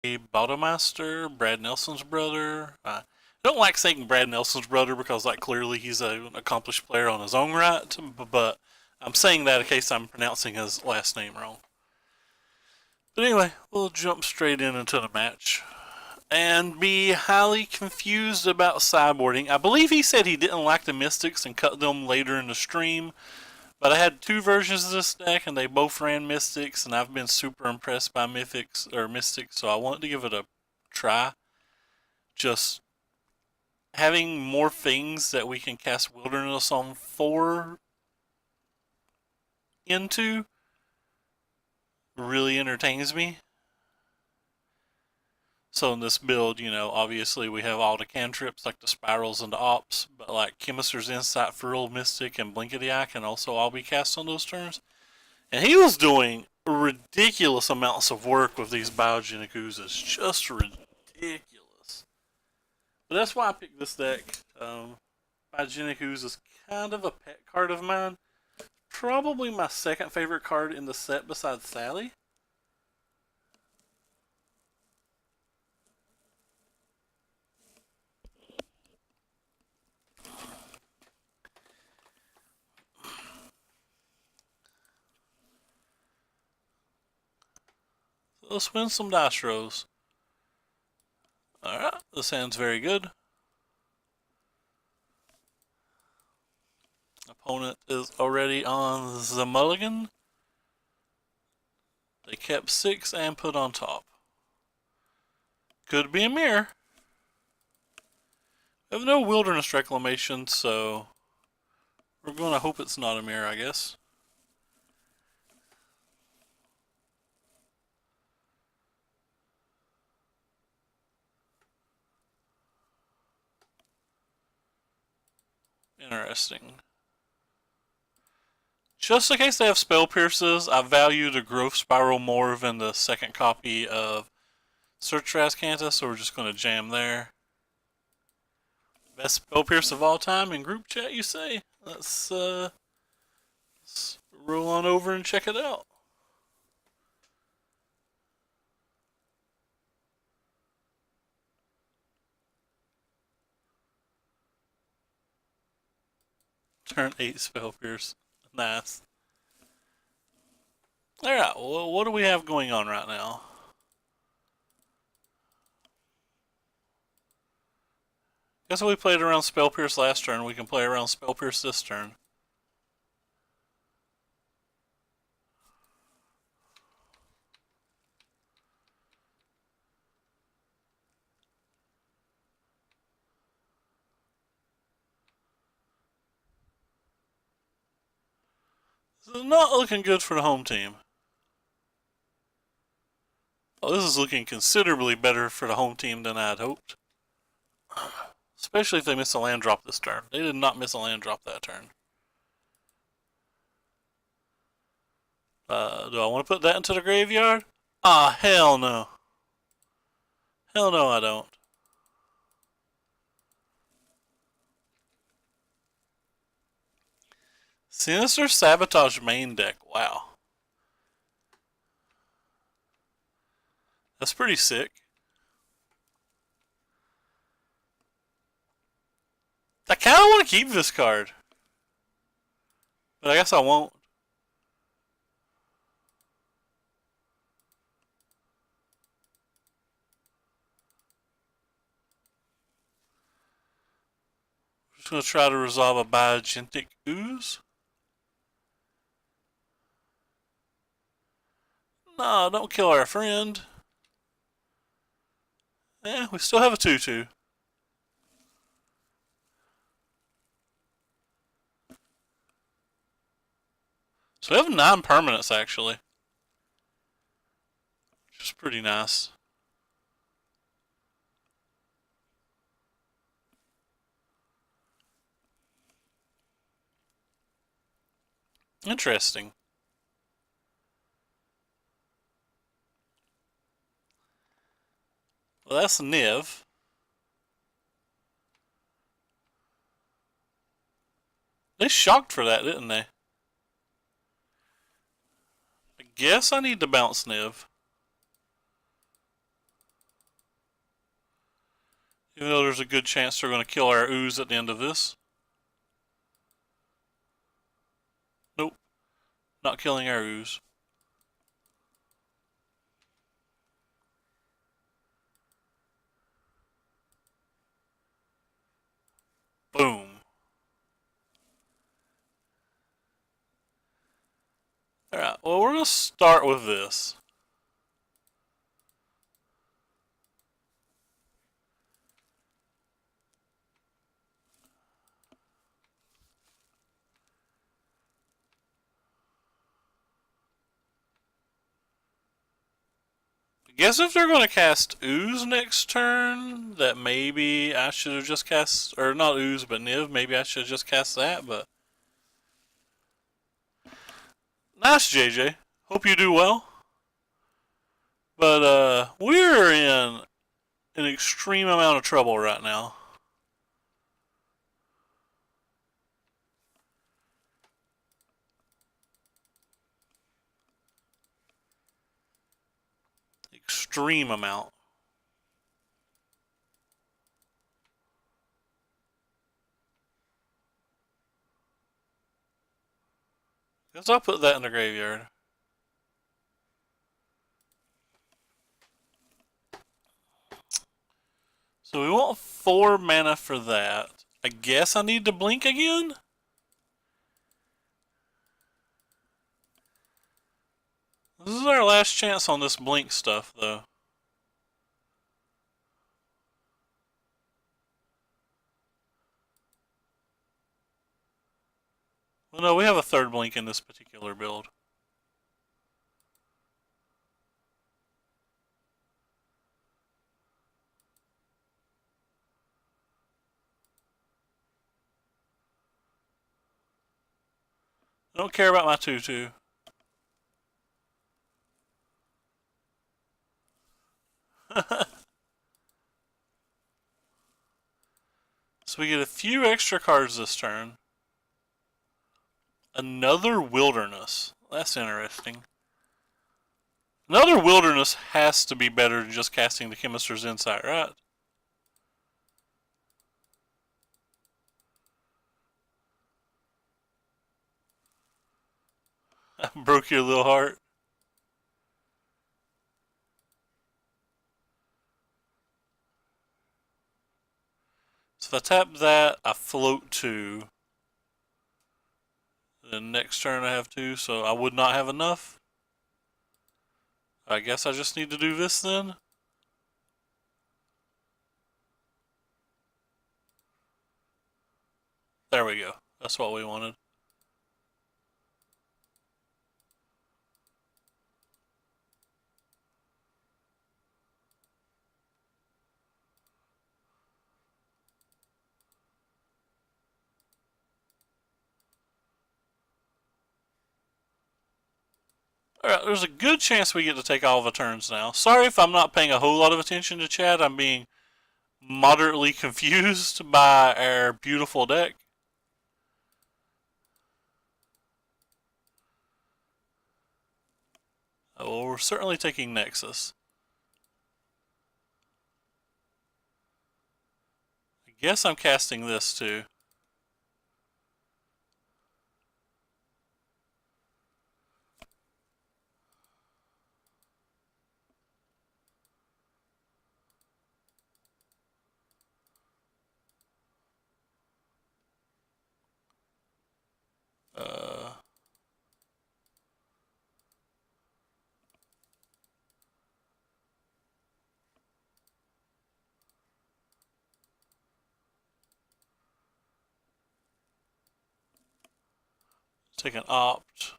Bautomaster, Brad Nelson's brother. I don't like saying Brad Nelson's brother because, like, clearly he's an accomplished player on his own right, but I'm saying that in case I'm pronouncing his last name wrong. But anyway, we'll jump straight into the match and be highly confused about sideboarding. I believe he said he didn't like the Mystics and cut them later in the stream, but I had two versions of this deck and they both ran Mystics, and I've been super impressed by Mystics, so I wanted to give it a try. Just having more things that we can cast Wilderness on 4 into really entertains me. So in this build, obviously we have all the cantrips like the spirals and the ops, but like Chemister's Insight, Feral Mystic, and Blinkety Eye can also all be cast on those turns. And he was doing ridiculous amounts of work with these Biogenic Oozes. Just ridiculous. But that's why I picked this deck. Biogenic Ooze is kind of a pet card of mine. Probably my second favorite card in the set besides Sally. Let's win some dice rolls. Alright, this hand's very good. Opponent is already on the mulligan. They kept 6 and put on top. Could be a mirror. We have no Wilderness Reclamation, so we're going to hope it's not a mirror, I guess. Interesting. Just in case they have Spell Pierces, I value the Growth Spiral more than the second copy of Search for Azcanta, so we're just going to jam there. Best Spell Pierce of all time in group chat, you say? Let's roll on over and check it out. Turn 8 Spell Pierce. Nice. Alright, well, what do we have going on right now? Guess we played around Spell Pierce last turn, we can play around Spell Pierce this turn. This is not looking good for the home team. Oh, this is looking considerably better for the home team than I had hoped. Especially if they miss a land drop this turn. They did not miss a land drop that turn. Do I want to put that into the graveyard? Ah, hell no. Hell no, I don't. Sinister Sabotage main deck. Wow. That's pretty sick. I kind of want to keep this card. But I guess I won't. I'm just going to try to resolve a Biogenic Ooze. No, don't kill our friend. Eh, we still have a 2-2. So we have 9 permanents, actually. Which is pretty nice. Interesting. Well, that's Niv. They shocked for that, didn't they? I guess I need to bounce Niv. Even though there's a good chance they're going to kill our ooze at the end of this. Nope. Not killing our ooze. Boom. Alright, well, we're going to start with this. I guess if they're going to cast ooze next turn, that maybe I should have just cast, or not ooze, but Niv, maybe I should have just cast that, but... Nice, JJ. Hope you do well. But, we're in an extreme amount of trouble right now. Extreme amount. Guess I'll put that in the graveyard. So we want 4 mana for that. I guess I need to blink again? This is our last chance on this blink stuff, though. Well, no, we have a 3rd blink in this particular build. I don't care about my 2/2. So we get a few extra cards this turn. Another Wilderness. That's interesting. Another Wilderness has to be better than just casting the Chemist's Insight, right? I broke your little heart. So if I tap that, I float 2. Then next turn I have 2, so I would not have enough. I guess I just need to do this then. There we go. That's what we wanted. Alright, there's a good chance we get to take all the turns now. Sorry if I'm not paying a whole lot of attention to chat. I'm being moderately confused by our beautiful deck. Well, we're certainly taking Nexus. I guess I'm casting this too. Take an opt.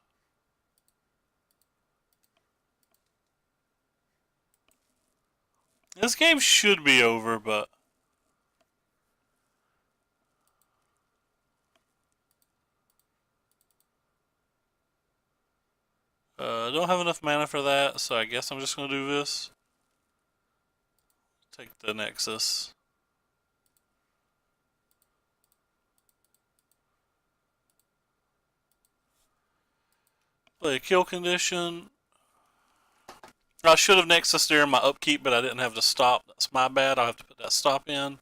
This game should be over, but I don't have enough mana for that, so I guess I'm just going to do this. Take the Nexus. Play a kill condition. I should have Nexus during my upkeep, but I didn't have to stop. That's my bad. I'll have to put that stop in.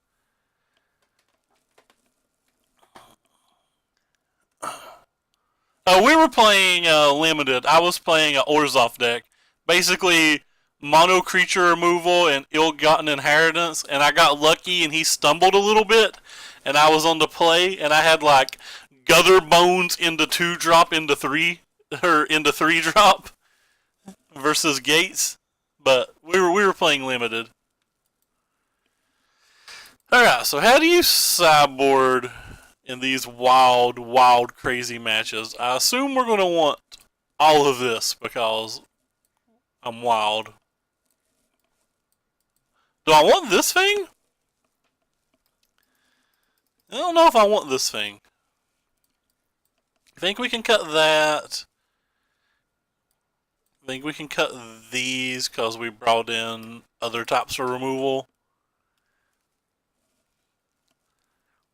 We were playing limited. I was playing an Orzhov deck, basically mono creature removal and ill-gotten inheritance. And I got lucky, and he stumbled a little bit, and I was on the play, and I had like Gutter Bones into 2-drop into 3 or into 3-drop versus Gates. But we were playing limited. All right, so how do you sideboard in these wild, wild, crazy matches? I assume we're going to want all of this because I'm wild. Do I want this thing? I don't know if I want this thing. I think we can cut that. I think we can cut these because we brought in other types of removal.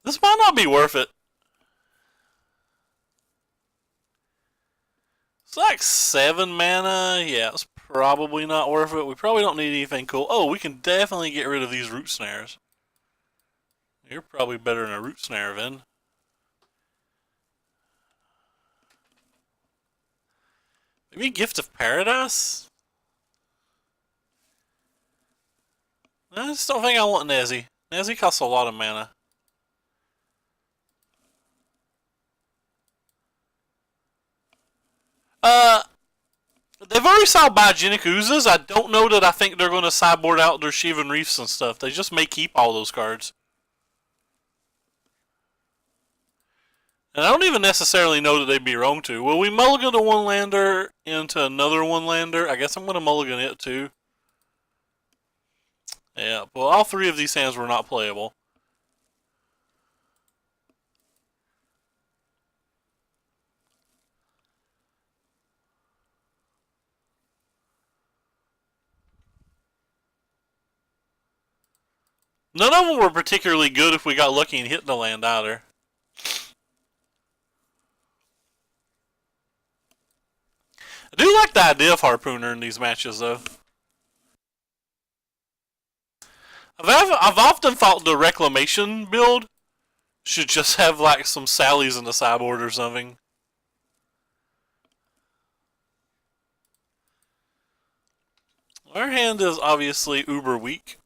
This might not be worth it. It's like 7 mana. Yeah, it's probably not worth it. We probably don't need anything cool. Oh, we can definitely get rid of these root snares. You're probably better than a root snare, Vin. Maybe Gift of Paradise? I just don't think I want Nazi. Nazi costs a lot of mana. They've already sideboarded Biogenic Oozes. I don't know that I think they're going to sideboard out their Shivan Reefs and stuff. They just may keep all those cards. And I don't even necessarily know that they'd be wrong to. Will we mulligan a 1-lander into another 1-lander? I guess I'm going to mulligan it too. Yeah, well, all 3 of these hands were not playable. None of them were particularly good if we got lucky and hit the land either. I do like the idea of Harpooner in these matches, though. I've often thought the Reclamation build should just have like some Sallies in the sideboard or something. Our hand is obviously uber weak.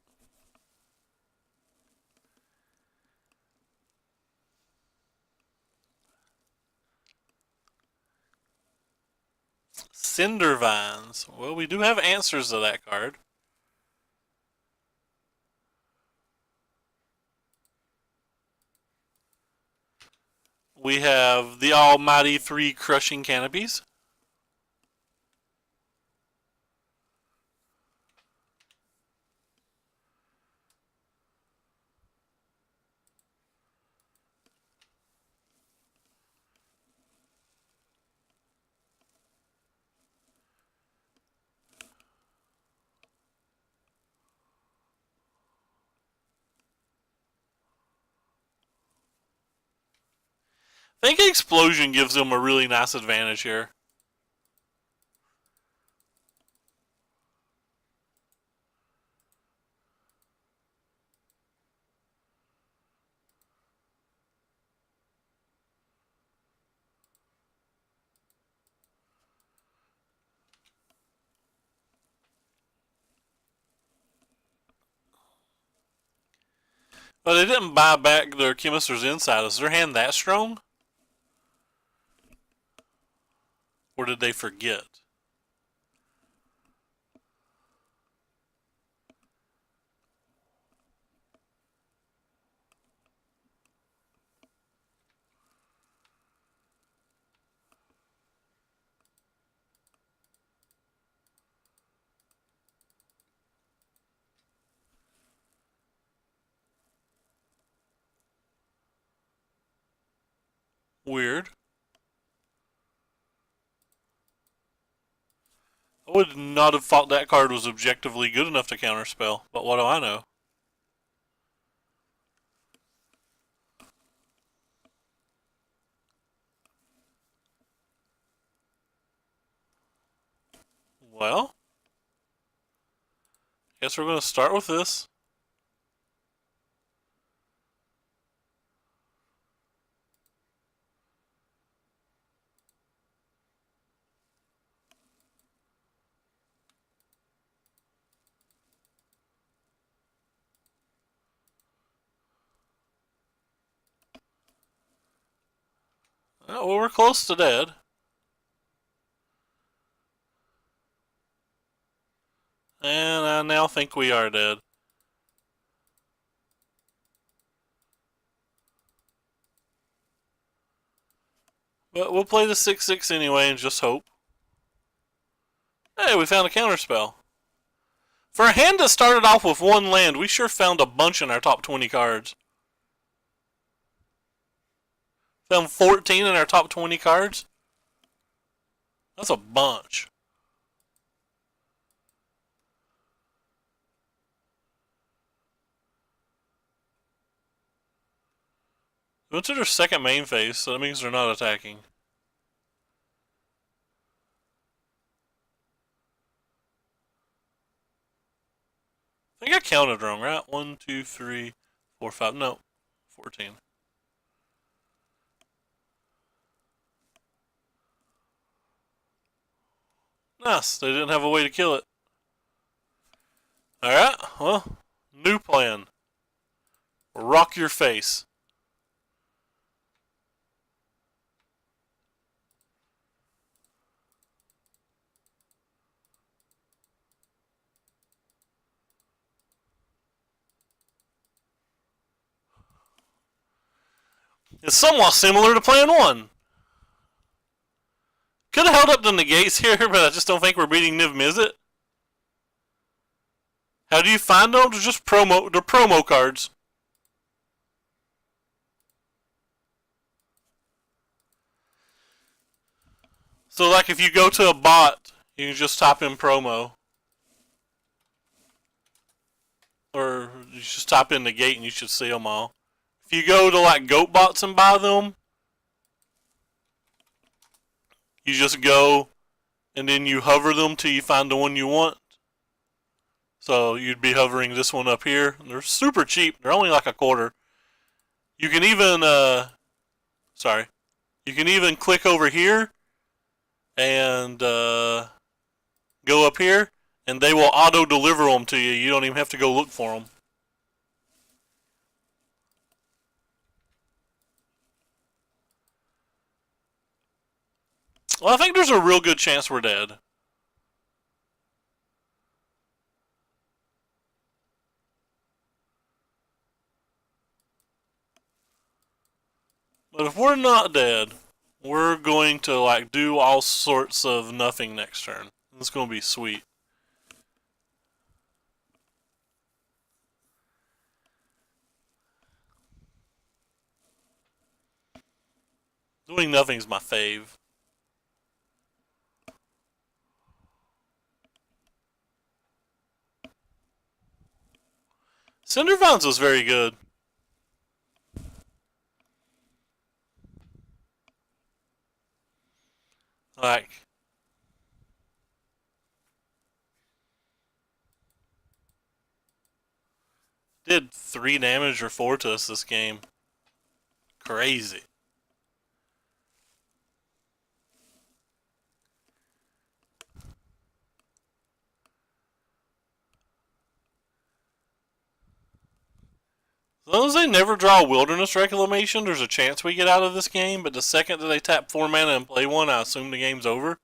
Cinder Vines. Well, we do have answers to that card. We have the almighty 3 Crushing Canopies. I think Explosion gives them a really nice advantage here. But they didn't buy back their Chemist's Insight. Is their hand that strong? Or did they forget? Weird. I would not have thought that card was objectively good enough to counterspell, but what do I know? Well, guess we're going to start with this. Oh, well, we're close to dead. And I now think we are dead. But we'll play the 6/6 anyway and just hope. Hey, we found a counterspell. For a hand that started off with one land, we sure found a bunch in our top 20 cards. Found 14 in our top 20 cards. That's a bunch. We went to their second main phase, so that means they're not attacking. I think I counted wrong, right? 1, 2, 3, 4, 5. No, 14. Nice. They didn't have a way to kill it. Alright, well, new plan. Rock your face. It's somewhat similar to plan 1. Could have held up the negates here, but I just don't think we're beating Niv Mizzet. How do you find them? They're just promo cards. So like if you go to a bot, you can just type in promo. Or you just type in negate and you should see them all. If you go to like goat bots and buy them, you just go and then you hover them till you find the one you want. So you'd be hovering this one up here. They're super cheap. They're only like a quarter. You can even, you can even click over here and go up here, and they will auto deliver them to you. You don't even have to go look for them. Well, I think there's a real good chance we're dead. But if we're not dead, we're going to like do all sorts of nothing next turn. It's going to be sweet. Doing nothing's my fave. Cindervines was very good. Like, did 3 damage or 4 to us this game. Crazy. As long as they never draw a Wilderness Reclamation, there's a chance we get out of this game, but the second that they tap 4 mana and play one, I assume the game's over.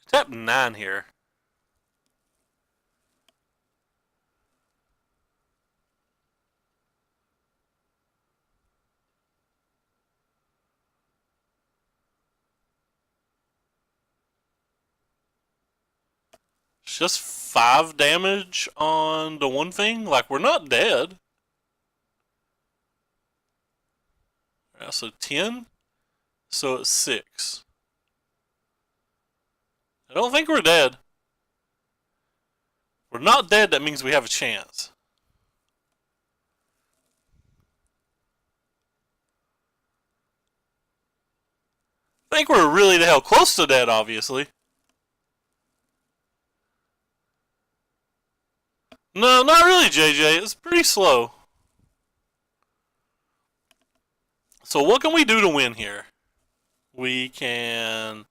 Tap 9 here. It's just 5 damage on the one thing. Like, we're not dead. Alright, so 10. So it's 6. I don't think we're dead. We're not dead, that means we have a chance. I think we're really the hell close to dead, obviously. No, not really, JJ. It's pretty slow. So what can we do to win here? We can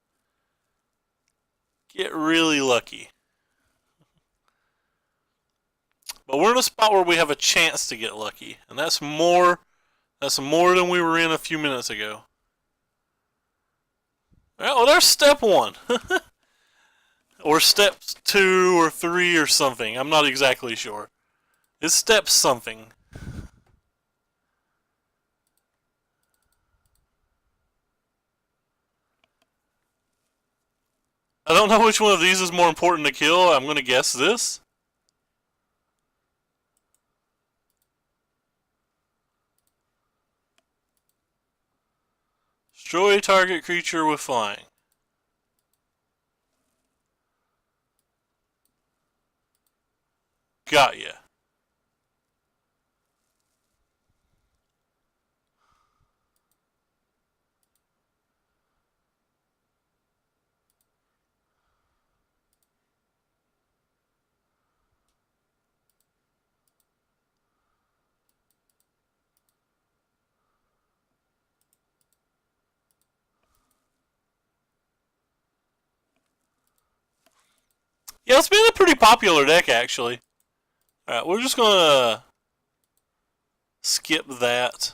get really lucky. But we're in a spot where we have a chance to get lucky, and that's more than we were in a few minutes ago. Well, there's step 1. Or step 2 or 3 or something. I'm not exactly sure. It's step something. I don't know which one of these is more important to kill. I'm going to guess this. Destroy target creature with flying. Got ya. Yeah, it's been a pretty popular deck, actually. Alright, we're just going to skip that.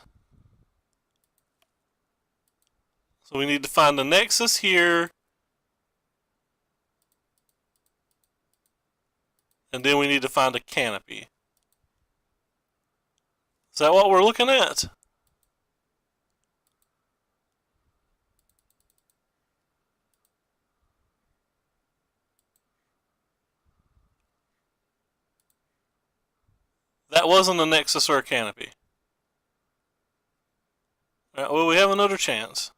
So we need to find the Nexus here. And then we need to find a canopy. Is that what we're looking at? That wasn't a Nexus or a canopy. Alright, well, we have another chance.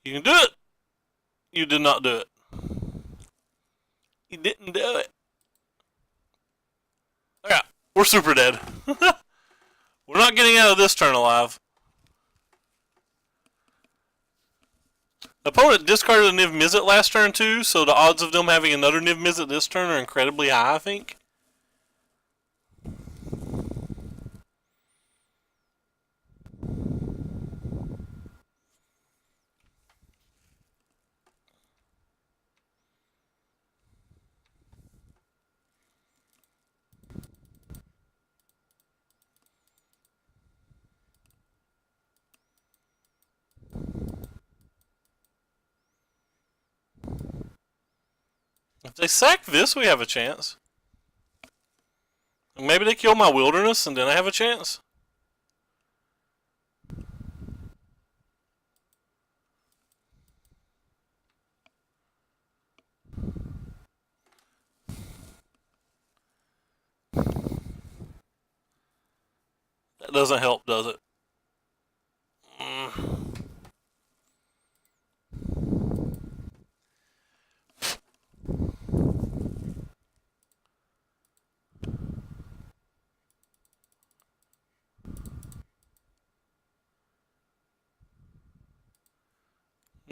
You can do it! You did not do it. You didn't do it. Alright, we're super dead. We're not getting out of this turn alive. The opponent discarded a Niv Mizzet last turn too, so the odds of them having another Niv Mizzet this turn are incredibly high, I think. If they sack this, we have a chance. Maybe they kill my Wilderness and then I have a chance. That doesn't help, does it?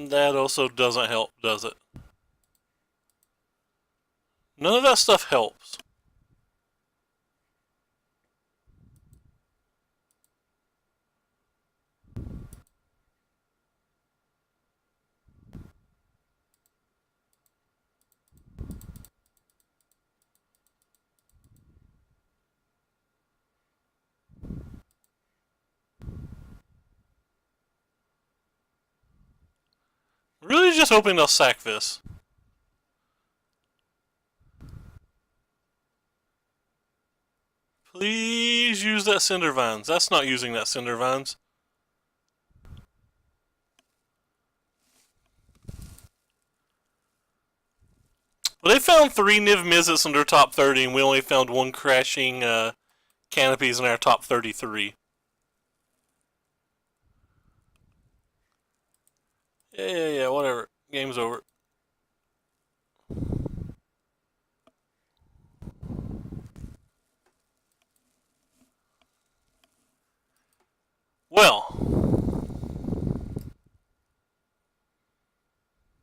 That also doesn't help, does it? None of that stuff helps. Really just hoping they'll sack this. Please use that Cinder Vines. That's not using that Cinder Vines. Well, they found 3 Niv Mizzets in their top 30, and we only found 1 crashing canopies in our top 33. Yeah, whatever. Game's over. Well,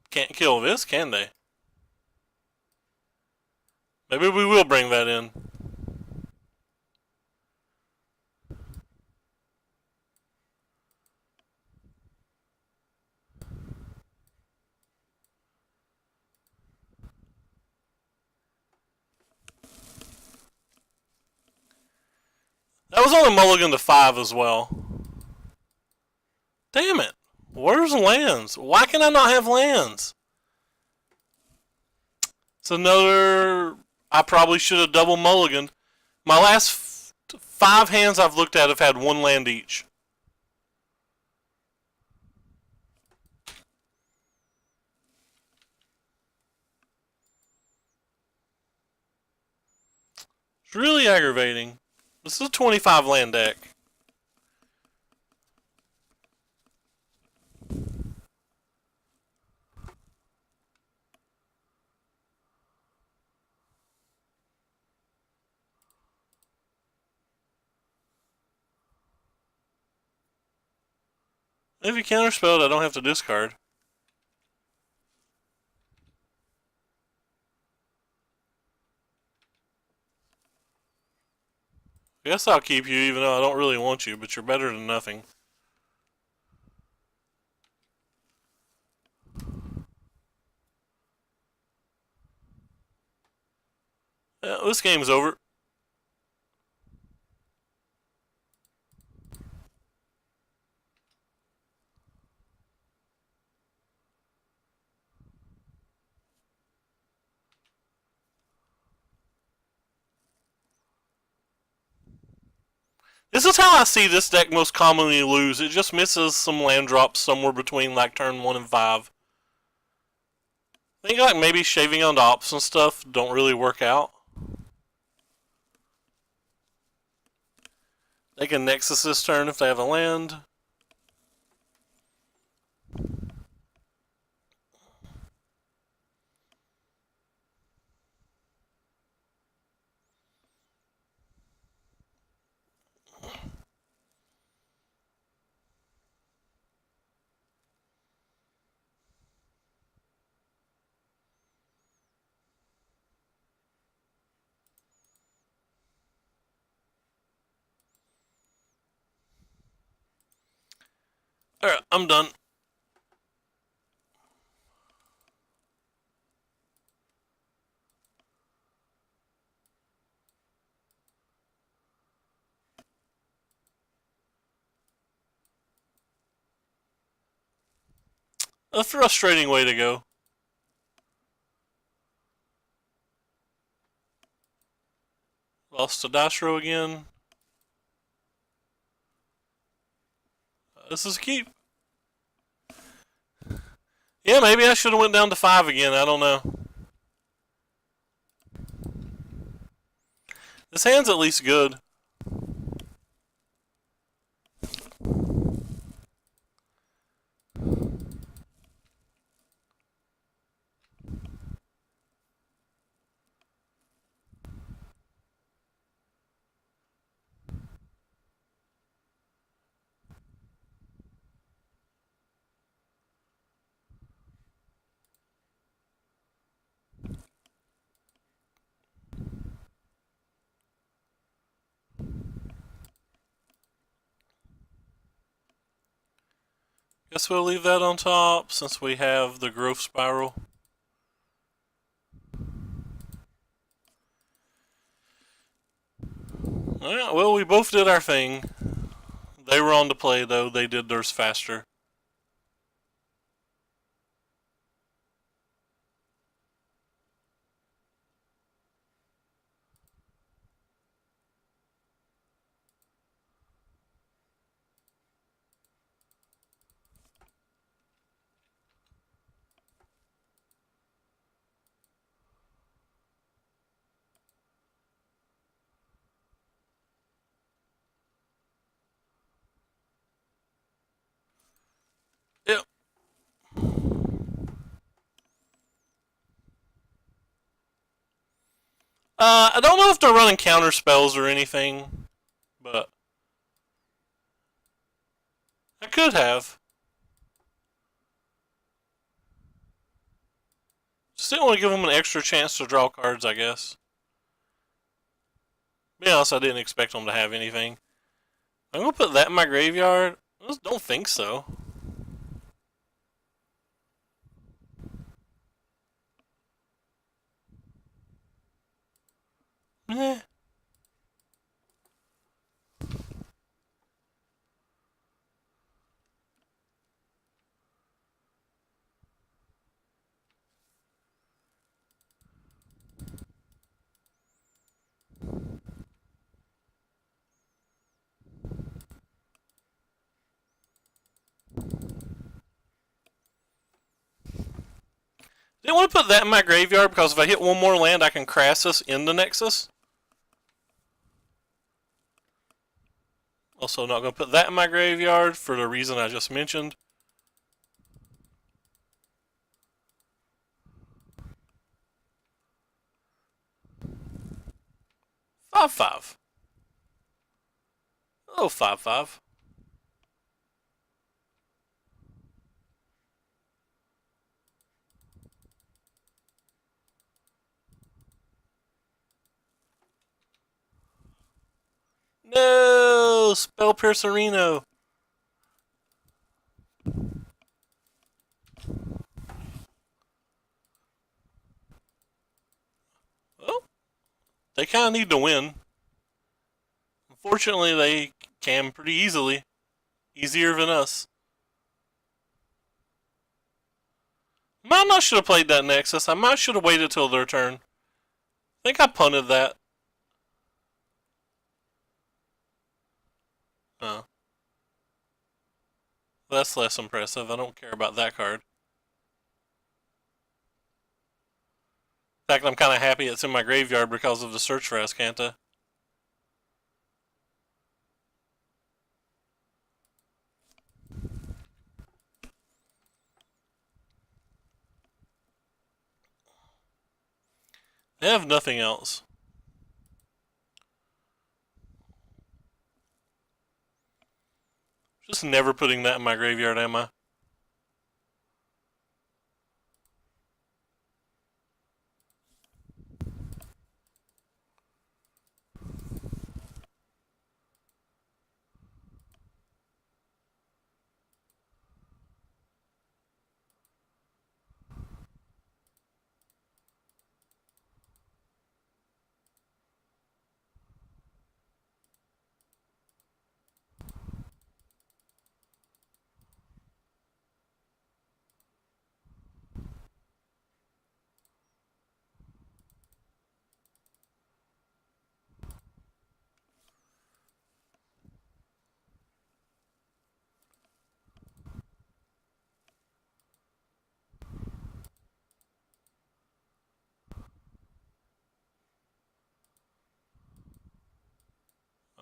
can't kill this, can they? Maybe we will bring that in. was on a mulligan to 5 as well. Damn it. Where's lands? Why can I not have lands? It's another... I probably should have double mulliganed. My last 5 hands I've looked at have had 1 land each. It's really aggravating. This is a 25 land deck. If you counterspelled, I don't have to discard. I guess I'll keep you even though I don't really want you, but you're better than nothing. Yeah, this game's over. This is how I see this deck most commonly lose. It just misses some land drops somewhere between like turn 1 and 5. I think like maybe shaving on the ops and stuff don't really work out. They can Nexus this turn if they have a land. Alright, I'm done. A frustrating way to go. Lost to dice row again. This is a keep. Yeah, maybe I should have went down to 5 again. I don't know. This hand's at least good. Guess we'll leave that on top since we have the growth spiral. Alright, well, we both did our thing. They were on to play, though. They did theirs faster. Yep. I don't know if they're running counter spells or anything, but I could have. Just didn't want to give them an extra chance to draw cards, I guess. To be honest, I didn't expect them to have anything. I'm gonna put that in my graveyard. I just don't think so. Eh. Didn't want to put that in my graveyard because if I hit one more land, I can Crassus in the Nexus. Also, not going to put that in my graveyard for the reason I just mentioned. Five. Oh, 5/5. No! Spell Piercerino. Well, they kind of need to win. Unfortunately, they can pretty easily. Easier than us. Might not should have played that Nexus. I might should have waited till their turn. I think I punted that. Oh. That's less impressive. I don't care about that card. In fact, I'm kind of happy it's in my graveyard because of the search for Ascanta. They have nothing else. Just never putting that in my graveyard, am I?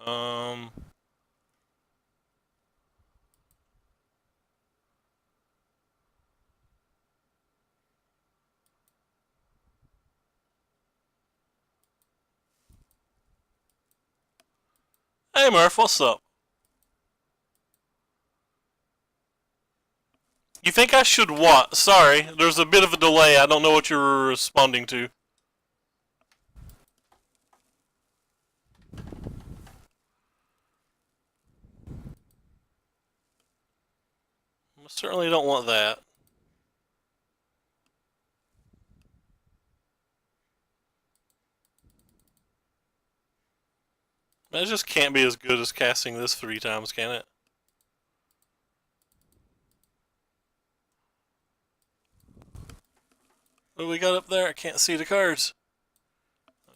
Um... Hey Murph, what's up? You think I should what? Sorry, there's a bit of a delay. I don't know what you're responding to. I certainly don't want that. That just can't be as good as casting this 3 times, can it? What do we got up there? I can't see the cards.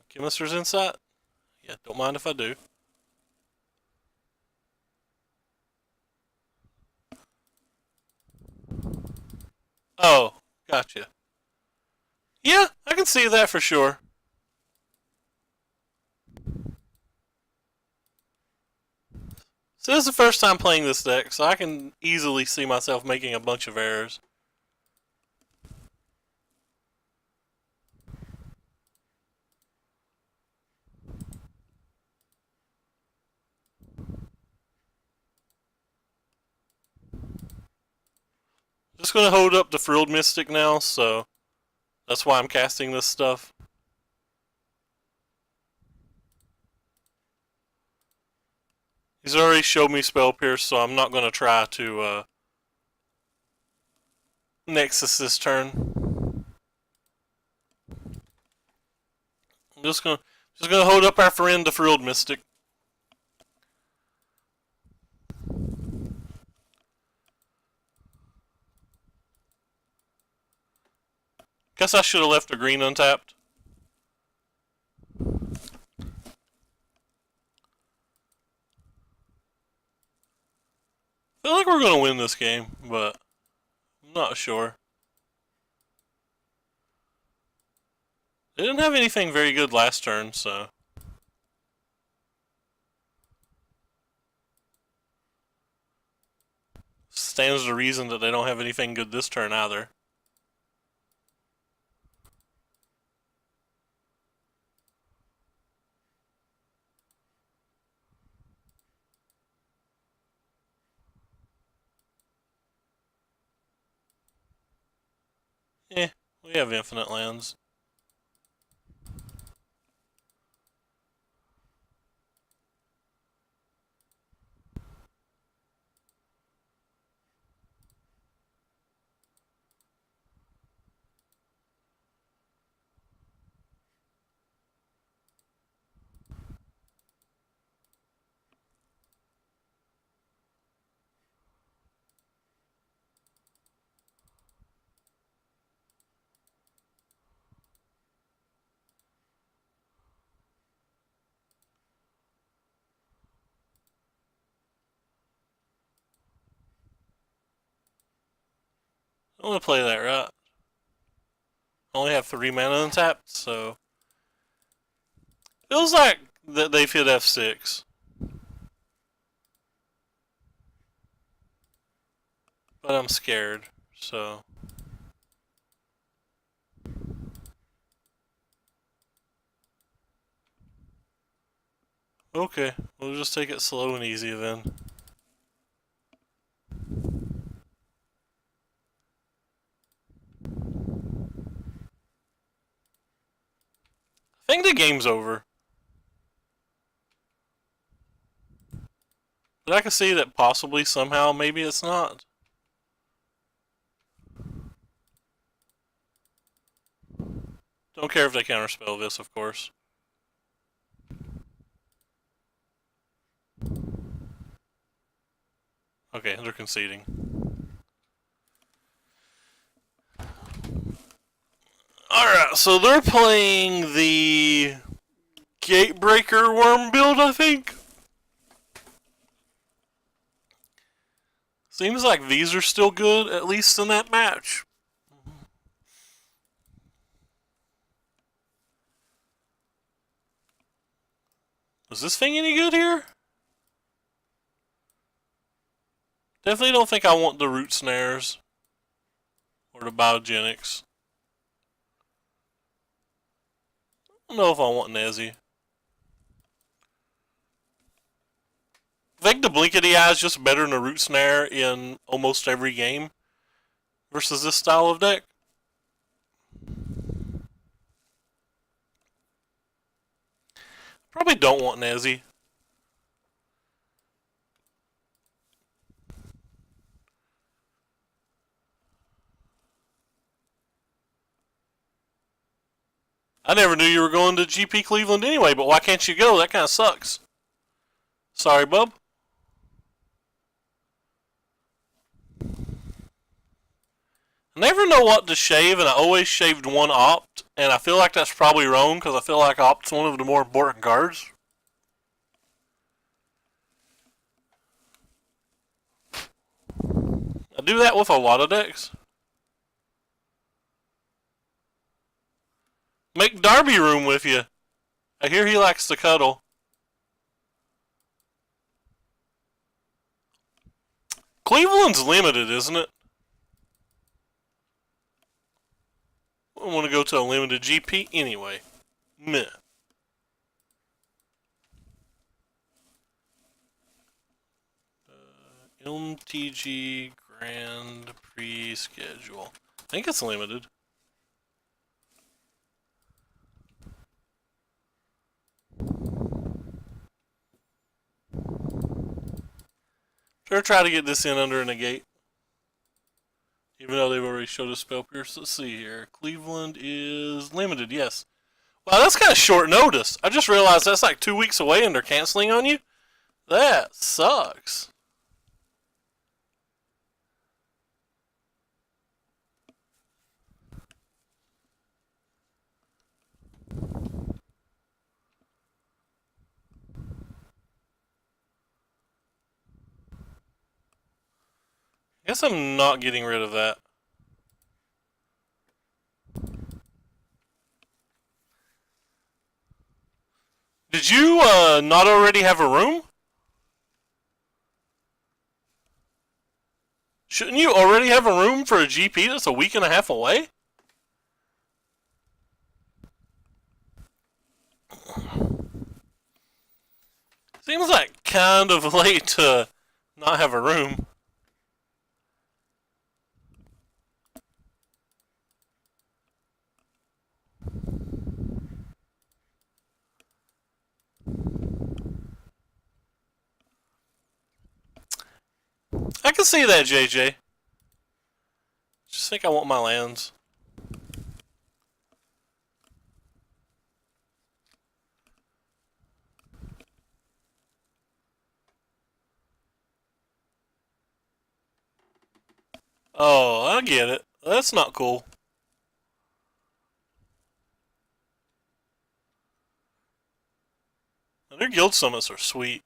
Chemist's Insight? Yeah, don't mind if I do. Oh, gotcha. Yeah, I can see that for sure. So this is the first time playing this deck, so I can easily see myself making a bunch of errors. Just gonna hold up the Frilled Mystic now, so that's why I'm casting this stuff. He's already showed me Spell Pierce, so I'm not gonna try to Nexus this turn. I'm just gonna hold up our friend the Frilled Mystic. Guess I should have left a green untapped. feel like we're gonna win this game, but I'm not sure. They didn't have anything very good last turn, so. Stands to reason that they don't have anything good this turn either. Eh, we have infinite lands. I'm gonna play that right. I only have 3 mana untapped, so. Feels like that they've hit F6. But I'm scared, so. Okay, we'll just take it slow and easy then. I think the game's over. But I can see that possibly, somehow, maybe it's not. Don't care if they counterspell this, of course. Okay, they're conceding. Alright, so they're playing the Gatebreaker Worm build, I think. Seems like these are still good, at least in that match. Is this thing any good here? Definitely don't think I want the root snares. Or the biogenics. I don't know if I want Nezzy. I think the Blinkety Eye is just better than a root snare in almost every game. Versus this style of deck. Probably don't want Nezzy. I never knew you were going to GP Cleveland anyway, but why can't you go? That kind of sucks. Sorry, bub. I never know what to shave, and I always shaved one opt, and I feel like that's probably wrong, because I feel like opt's one of the more important cards. I do that with a lot of decks. Make Darby room with you. I hear he likes to cuddle. Cleveland's limited, isn't it? I want to go to a limited GP anyway. Meh. MTG Grand Prix schedule. I think it's limited. Sure, try to get this in under a negate. Even though they've already showed us Spell Pierce. Let's see here. Cleveland is limited, yes. Wow, that's kind of short notice. I just realized that's like 2 weeks away and they're canceling on you. That sucks. Guess I'm not getting rid of that. Did you not already have a room? Shouldn't you already have a room for a GP that's a week and a half away? Seems like kind of late to not have a room. I can see that, JJ. Just think I want my lands. Oh, I get it. That's not cool. Their guild summits are sweet.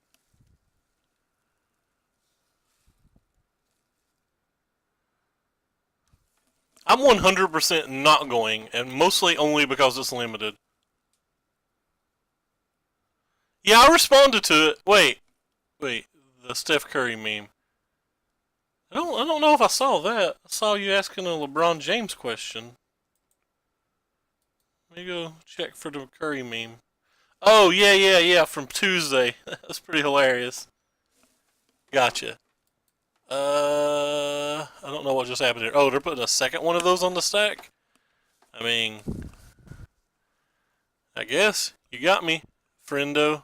I'm 100% not going, and mostly only because it's limited. Yeah, I responded to it. Wait, the Steph Curry meme. I don't know if I saw that. I saw you asking a LeBron James question. Let me go check for the Curry meme. Oh, yeah, from Tuesday. That's pretty hilarious. Gotcha. I don't know what just happened here. Oh, they're putting a second one of those on the stack? I mean, I guess. You got me, friendo.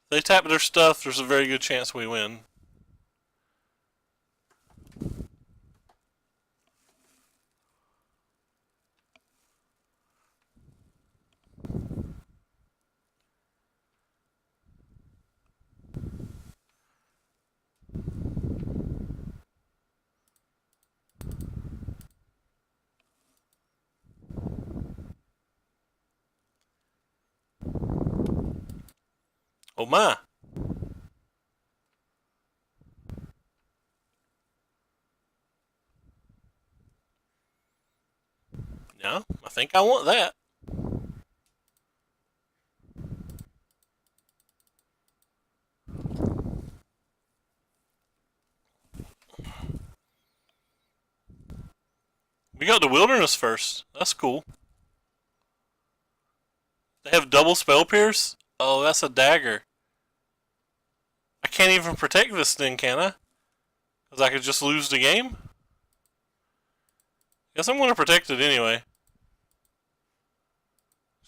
If they tap their stuff, there's a very good chance we win. Oh my. No, I think I want that. We got the wilderness first. That's cool. They have double spell pierce? Oh, that's a dagger. I can't even protect this thing, can I? Because I could just lose the game? Guess I'm going to protect it anyway.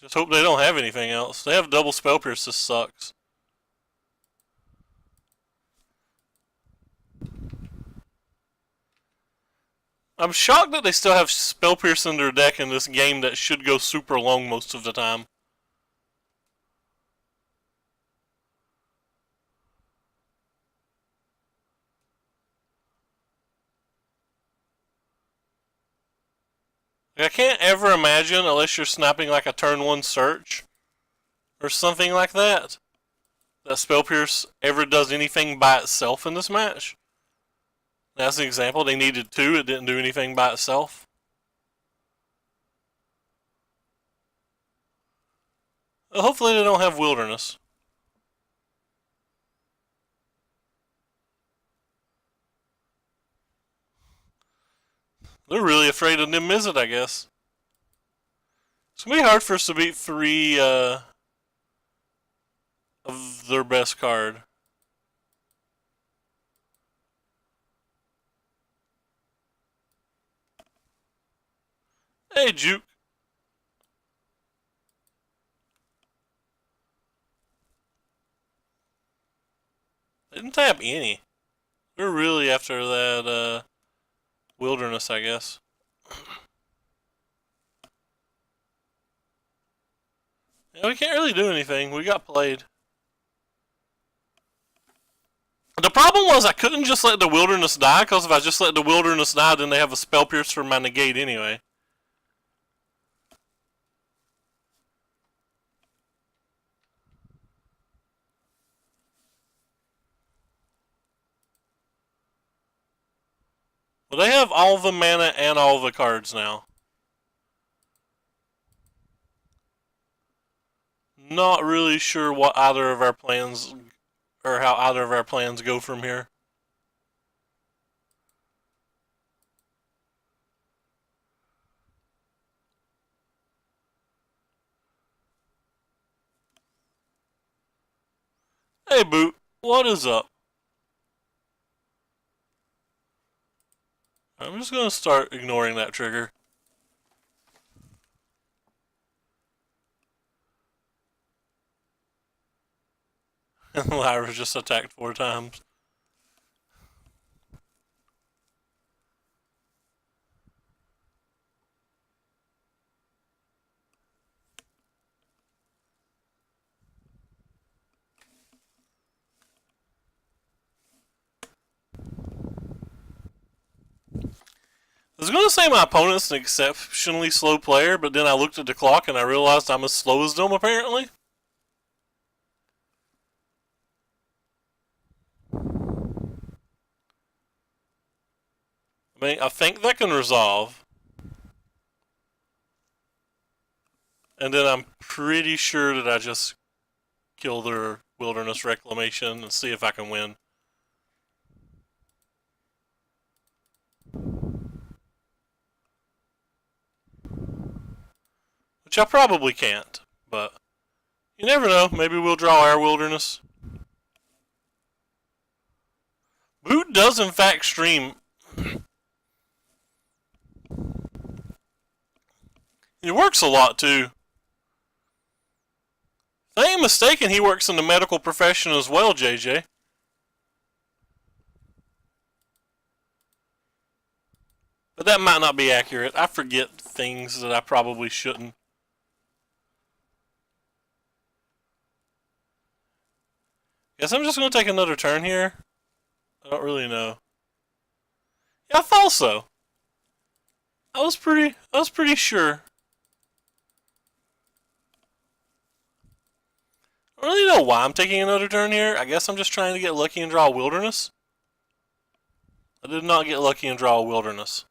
Just hope they don't have anything else. They have double spell pierce. This sucks. I'm shocked that they still have spell pierce in their deck in this game that should go super long most of the time. I can't ever imagine, unless you're snapping like a turn 1 search or something like that Spell Pierce ever does anything by itself in this match. As an example, they needed 2, it didn't do anything by itself. Well, hopefully they don't have Wilderness. They're really afraid of Nim Mizzet, I guess. It's going to be hard for us to beat 3 of their best card. Hey, Juke. They didn't tap any. They're really after that Wilderness, I guess. Yeah, we can't really do anything. We got played. The problem was I couldn't just let the Wilderness die, because if I just let the Wilderness die, then they have a Spell Pierce for my negate anyway. Well, they have all the mana and all the cards now. Not really sure what either of our plans, or how either of our plans go from here. Hey, Boot, what is up? I'm just gonna start ignoring that trigger. And Lyra just attacked 4 times. I was going to say my opponent's an exceptionally slow player, but then I looked at the clock and I realized I'm as slow as them, apparently. I mean, I think that can resolve. And then I'm pretty sure that I just kill their Wilderness Reclamation and see if I can win. Which I probably can't, but you never know. Maybe we'll draw our Wilderness. Boot does in fact stream. He works a lot too. If I ain't mistaken, he works in the medical profession as well, JJ. But that might not be accurate. I forget things that I probably shouldn't. Guess I'm just going to take another turn here. I don't really know. Yeah, I thought so. I was pretty sure. I don't really know why I'm taking another turn here. I guess I'm just trying to get lucky and draw a Wilderness. I did not get lucky and draw a Wilderness.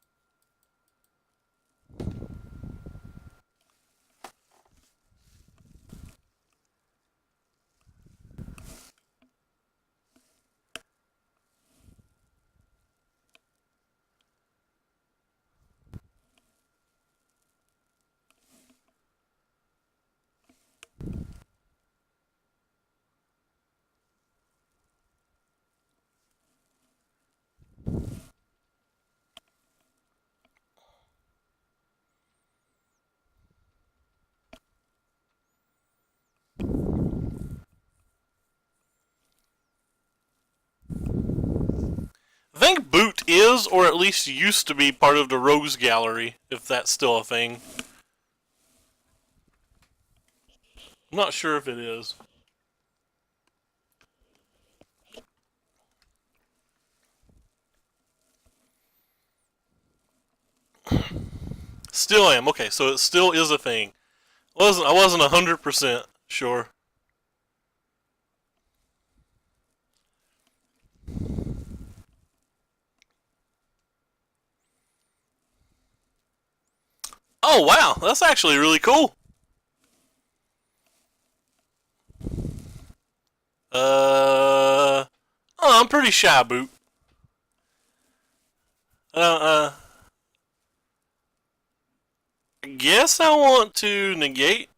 I think Boot is, or at least used to be, part of the Rose Gallery, if that's still a thing. I'm not sure if it is. Still am. Okay, so it still is a thing. I wasn't 100% sure. Oh wow, that's actually really cool. Oh, I'm pretty shy, Boot. I guess I want to negate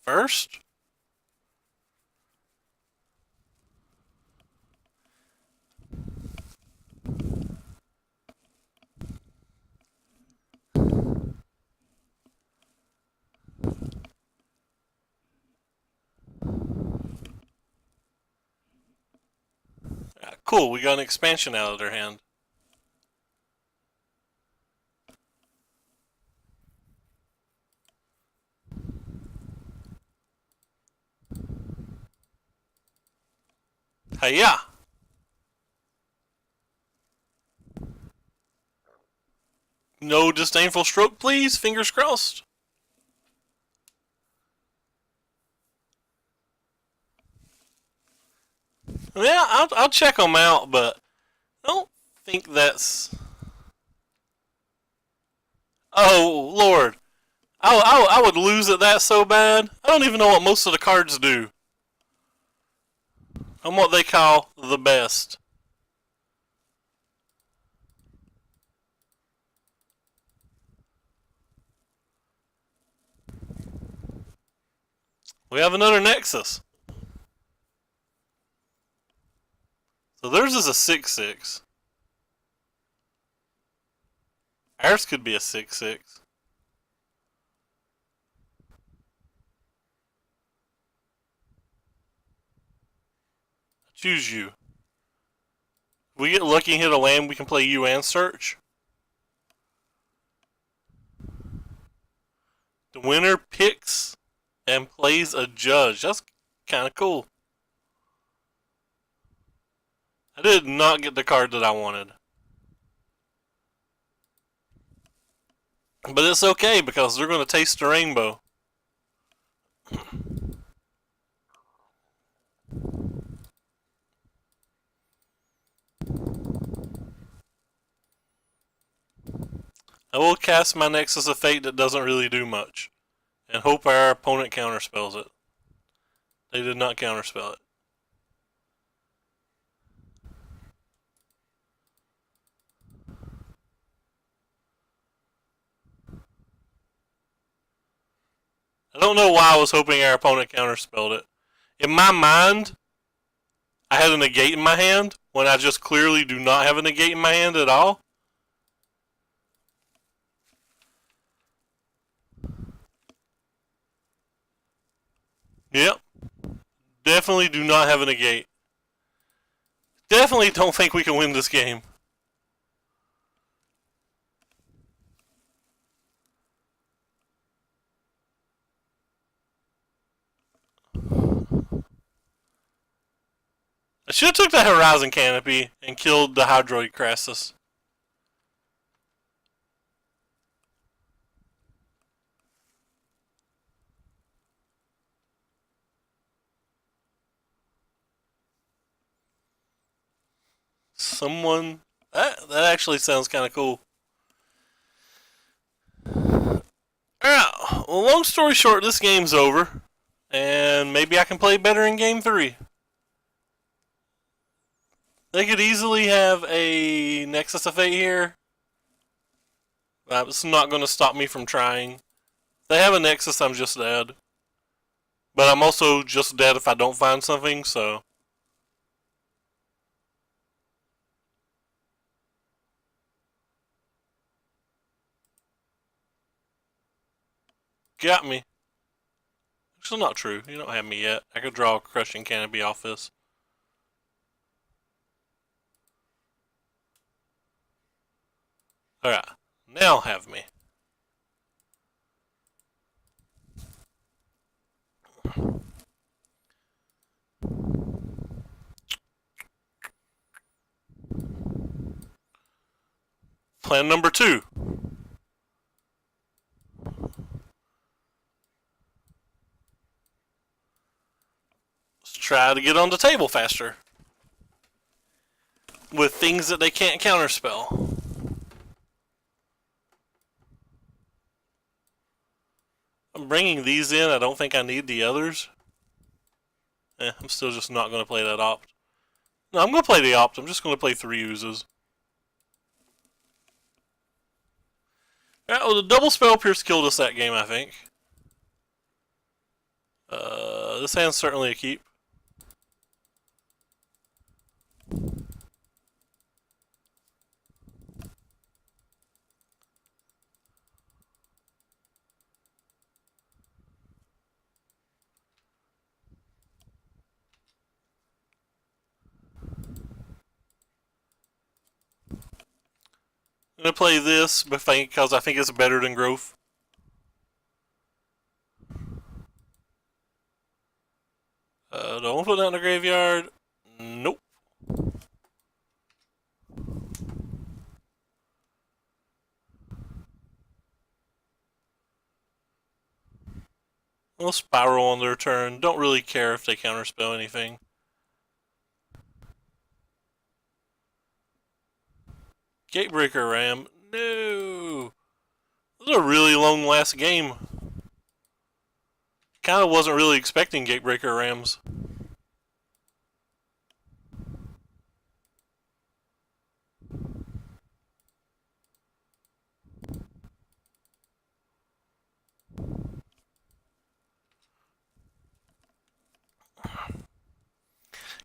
first. Cool, we got an expansion out of their hand. Hiya! No disdainful stroke, please. Fingers crossed. Yeah, I'll check them out, but don't think that's... Oh, Lord. I would lose at that so bad. I don't even know what most of the cards do. I'm what they call the best. We have another Nexus. So theirs is a 6/6. Ours could be a 6/6. Choose you. If we get lucky and hit a land, we can play you and search. The winner picks and plays a judge. That's kind of cool. I did not get the card that I wanted. But it's okay because they're going to taste the rainbow. I will cast my Nexus of Fate that doesn't really do much. And hope our opponent counterspells it. They did not counterspell it. I don't know why I was hoping our opponent counterspelled it. In my mind, I had a negate in my hand when I just clearly do not have a negate in my hand at all. Yep. Definitely do not have a negate. Definitely don't think we can win this game. I should have took the Horizon Canopy and killed the Hydroid Crassus. Someone... That actually sounds kind of cool. Alright, well, long story short, this game's over. And maybe I can play better in Game 3. They could easily have a Nexus of Fate here. It's not going to stop me from trying. If they have a Nexus, I'm just dead. But I'm also just dead if I don't find something, so... Got me. Actually, not true. You don't have me yet. I could draw a Crushing Canopy off this. Alright. Now have me. Plan number 2. Let's try to get on the table faster. With things that they can't counterspell. I'm bringing these in. I don't think I need the others. I'm still just not going to play that opt. No, I'm going to play the opt. I'm just going to play 3 oozes. Alright, well, the double spell pierce killed us that game, I think. This hand's certainly a keep. I'm going to play this because I think it's better than Growth. Don't put that in the graveyard. Nope. We'll spiral on their turn. Don't really care if they counterspell anything. Gatebreaker Ram. No. This was a really long last game. Kind of wasn't really expecting Gatebreaker Rams.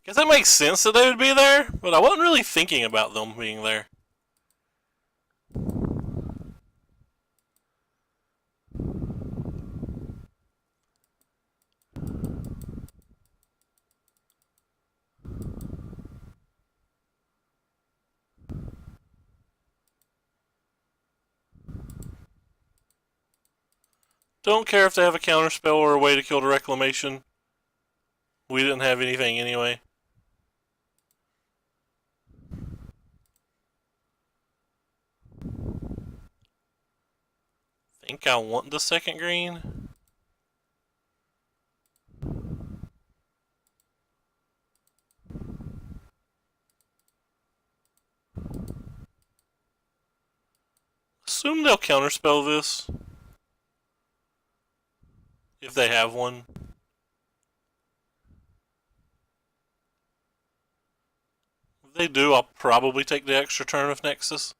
Guess that makes sense that they would be there, but I wasn't really thinking about them being there. Don't care if they have a counterspell or a way to kill the Reclamation. We didn't have anything anyway. Think I want the second green. Assume they'll counterspell this. If they have one. If they do, I'll probably take the extra turn of Nexus.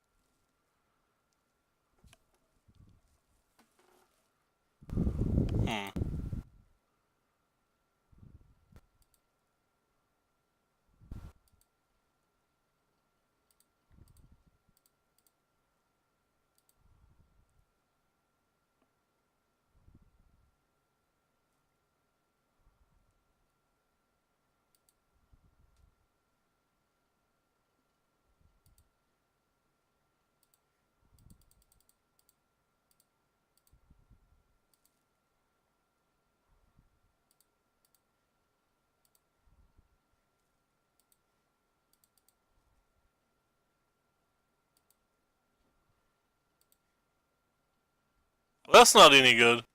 Well, that's not any good.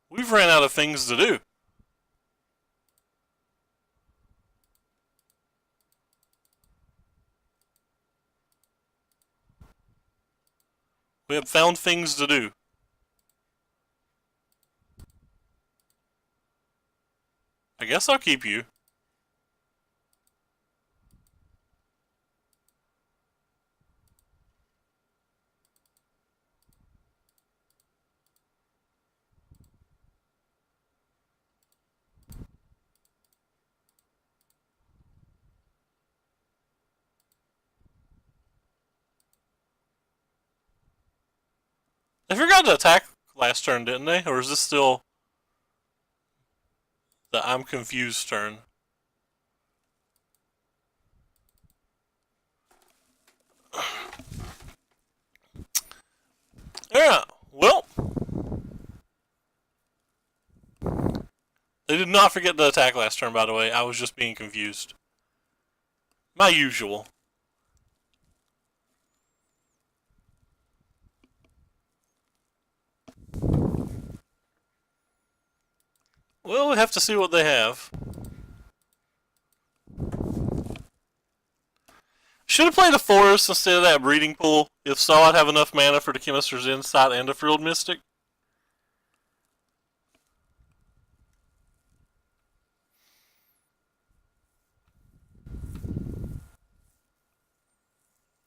We've ran out of things to do. We have found things to do. I guess I'll keep you. They forgot to attack last turn, didn't they? Or is this still the I'm confused turn? Yeah, well. They did not forget to attack last turn, by the way. I was just being confused. My usual. Well, we have to see what they have. Should have played a Forest instead of that Breeding Pool. If so, I'd have enough mana for the Chemist's Insight and a Frilled Mystic.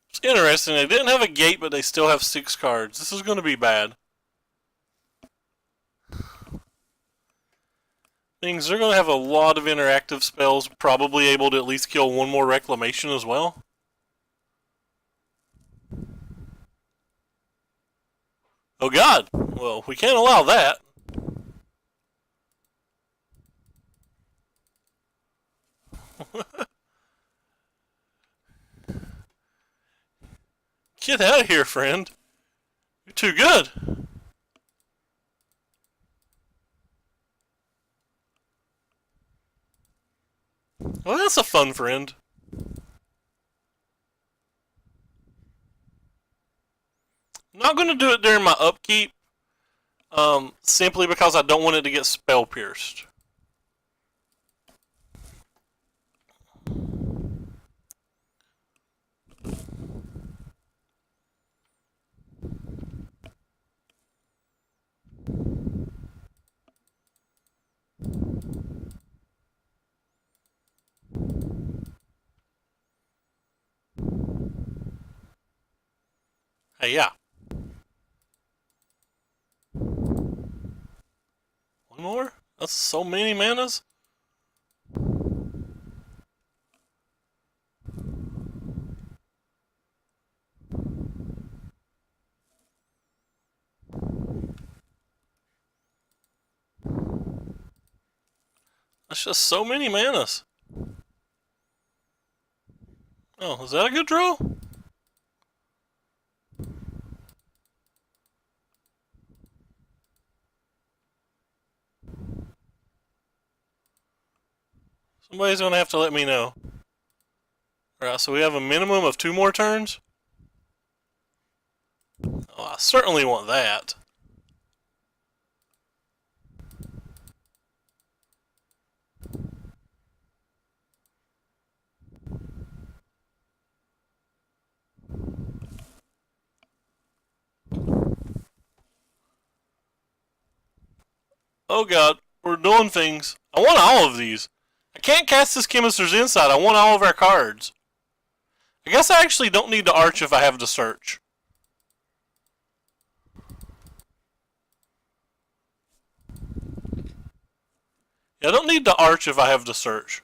It's interesting. They didn't have a gate, but they still have 6 cards. This is going to be bad. Means they're going to have a lot of interactive spells, probably able to at least kill one more Reclamation as well. Oh god! Well, we can't allow that. Get out of here, friend. You're too good. Well, that's a fun friend. I'm not going to do it during my upkeep, simply because I don't want it to get spell pierced. Hey, yeah. One more? That's so many manas? That's just so many manas. Oh, is that a good draw? Somebody's gonna have to let me know. Alright, so we have a minimum of 2 more turns? Oh, I certainly want that. Oh god, we're doing things. I want all of these. I can't cast this Chemister's Insight. I want all of our cards. I guess I actually don't need to arch if I have to search. Yeah, I don't need to arch if I have to search.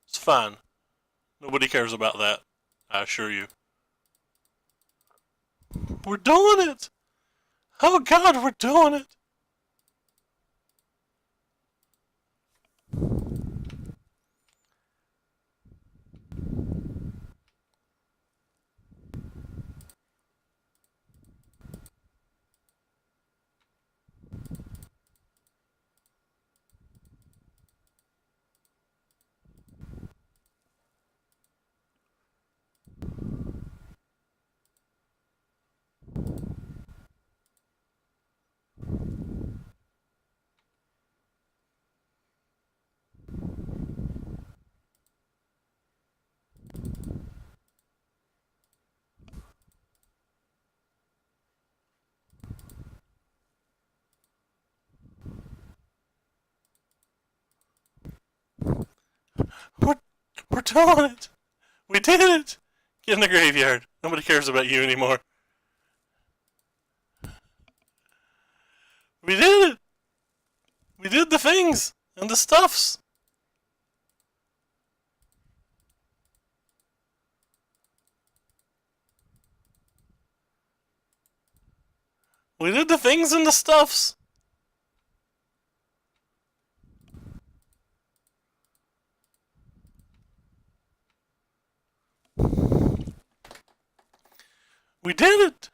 It's fine. Nobody cares about that. I assure you. We're doing it! Oh god, we're doing it! We're, we're doing it! We did it! Get in the graveyard. Nobody cares about you anymore. We did it! We did the things! And the stuffs! We did the things and the stuffs! We did it!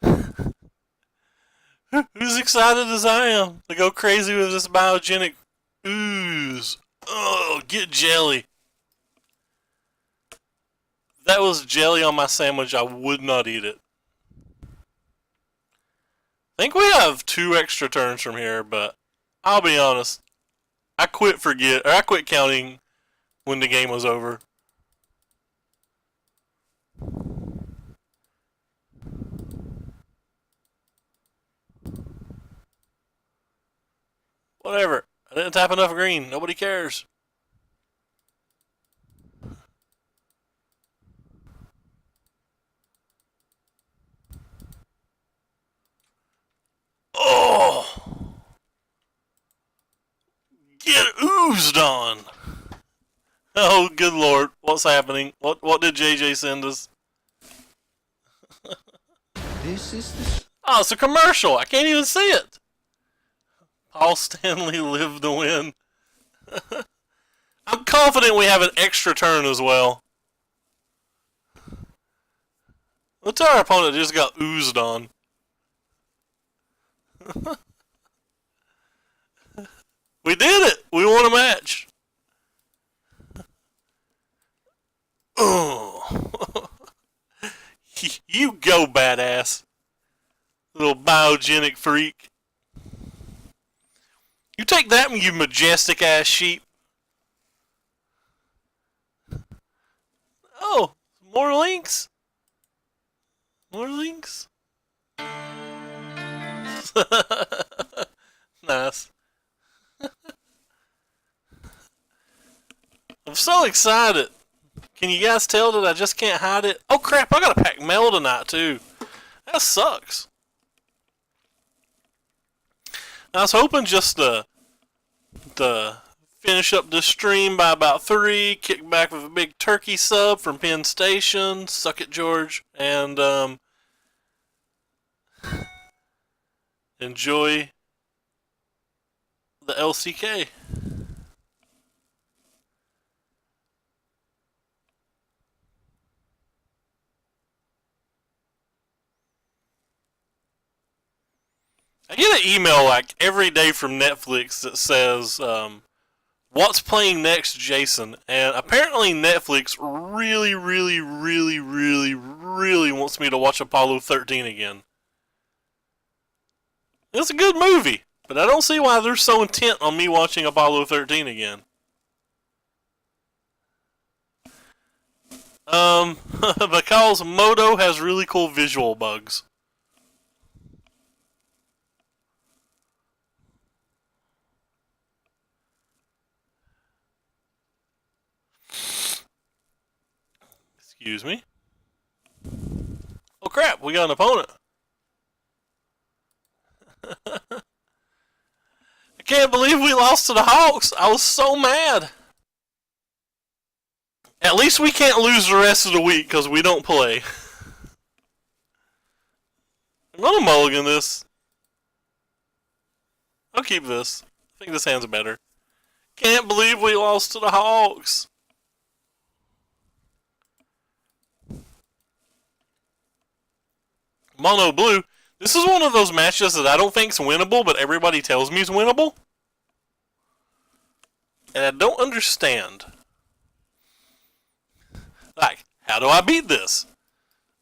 Who's excited as I am to go crazy with this biogenic ooze? Oh, get jelly. If that was jelly on my sandwich, I would not eat it. I think we have 2 extra turns from here, but I'll be honest. I quit counting when the game was over. Whatever. I didn't tap enough green. Nobody cares. Oh! Get oozed on! Oh, good lord. What's happening? What did JJ send us? This is the... Oh, it's a commercial. I can't even see it. Paul Stanley lived to win. I'm confident we have an extra turn as well. Let's our opponent just got oozed on. We did it! We won a match. Oh. You go, badass. Little biogenic freak. You take that, you majestic ass sheep. Oh, more links. More links. Nice. so excited. Can you guys tell that I just can't hide it? Oh crap, I gotta pack mail tonight too. That sucks. I was hoping just to finish up this stream by about 3, kick back with a big turkey sub from Penn Station, suck it George, and enjoy the LCK. I get an email like every day from Netflix that says, what's playing next, Jason? And apparently Netflix really, really, really, really, really wants me to watch Apollo 13 again. It's a good movie, but I don't see why they're so intent on me watching Apollo 13 again. Because Moto has really cool visual bugs. Excuse me. Oh crap, we got an opponent. I can't believe we lost to the Hawks. I was so mad. At least we can't lose the rest of the week because we don't play. I'm gonna mulligan this. I'll keep this. I think this hand's better. Can't believe we lost to the Hawks. Mono Blue. This is one of those matches that I don't think's winnable, but everybody tells me is winnable. And I don't understand. Like, how do I beat this?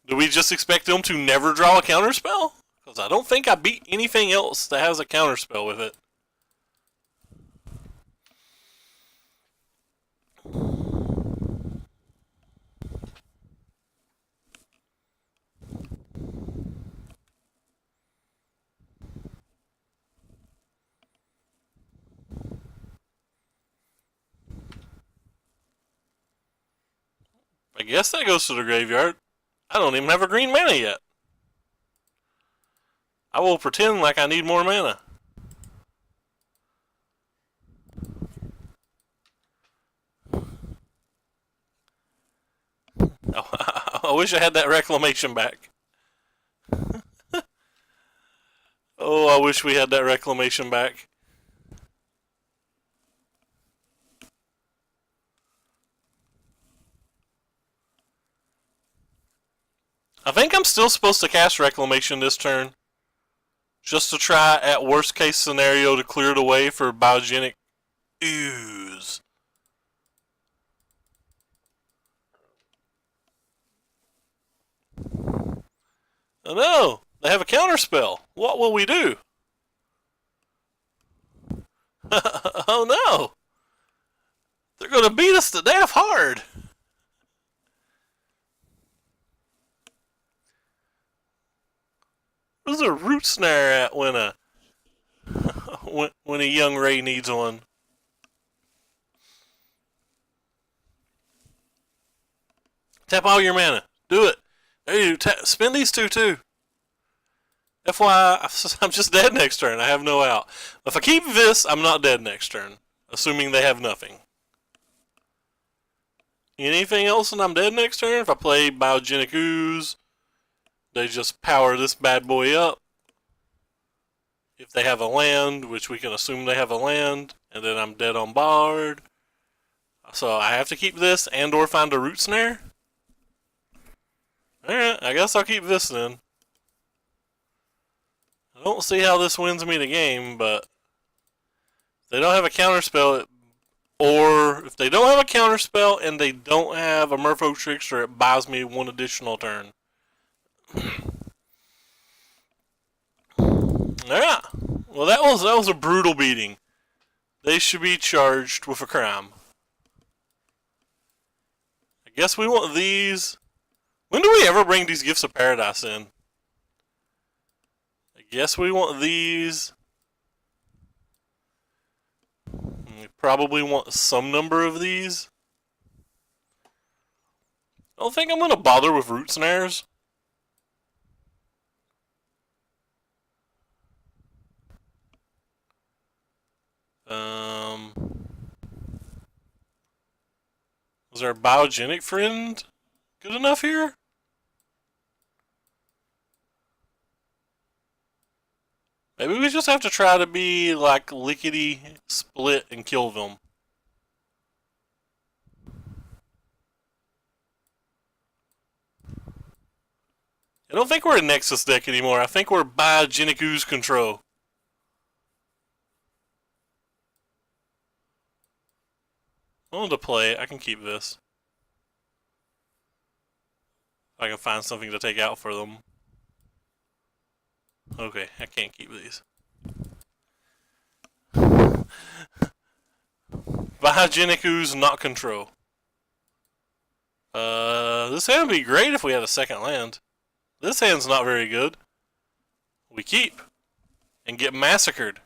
Do we just expect them to never draw a counterspell? Because I don't think I beat anything else that has a counterspell with it. I guess that goes to the graveyard. I don't even have a green mana yet. I will pretend like I need more mana. Oh, I wish I had that reclamation back. Oh, I wish we had that reclamation back. I think I'm still supposed to cast Reclamation this turn. Just to try, at worst case scenario, to clear the way for Biogenic Ooze. Oh no! They have a counterspell. What will we do? Oh no! They're gonna beat us to death hard! Where's a root snare at when a when a young Ray needs one? Tap all your mana. Do it. There you do. Spend these two too. FYI, I'm just dead next turn. I have no out. If I keep this, I'm not dead next turn. Assuming they have nothing. Anything else and I'm dead next turn? If I play Biogenic Ooze, they just power this bad boy up. If they have a land, which we can assume they have a land, and then I'm dead on board. So I have to keep this and or find a root snare. Alright, I guess I'll keep this then. I don't see how this wins me the game, but if they don't have a counterspell, or if they don't have a counterspell and they don't have a Merfolk Trickster, it buys me one additional turn. Alright. Well, that was a brutal beating. They should be charged with a crime. I guess we want these. When do we ever bring these Gifts of Paradise in? I guess we want these. We probably want some number of these. I don't think I'm gonna bother with root snares. Was our biogenic friend good enough here? Maybe we just have to try to be like lickety split and kill them. I don't think we're a Nexus deck anymore. I think we're biogenic ooze control. I wanted to play. I can keep this. I can find something to take out for them. Okay, I can't keep these. Biogenic ooze, not control. This hand would be great if we had a second land. This hand's not very good. We keep and get massacred.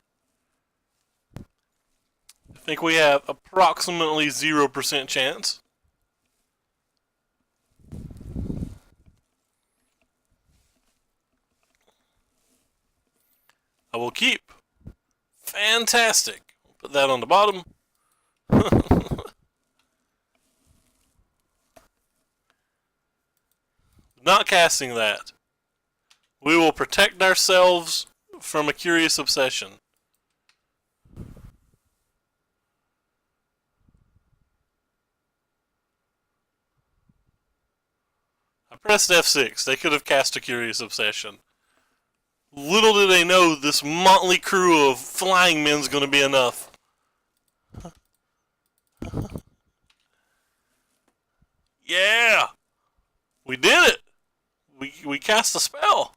I think we have approximately 0% chance. I will keep. Fantastic. Put that on the bottom. Not casting that. We will protect ourselves from a curious obsession. I pressed F6. They could have cast a curious obsession. Little do they know this motley crew of flying men's going to be enough. Yeah! We did it! We cast a spell.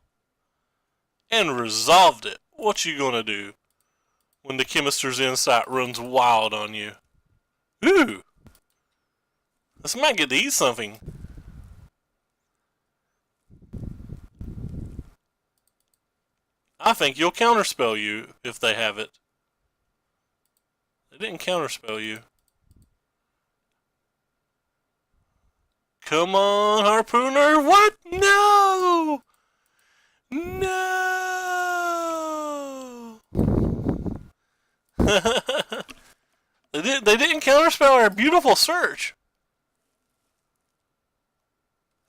And resolved it. What you gonna do when the Chemist's Insight runs wild on you? Ooh! This might get to eat something. I think you'll counterspell you if they have it. They didn't counterspell you. Come on, Harpooner! What? No! No! They didn't counterspell our beautiful search.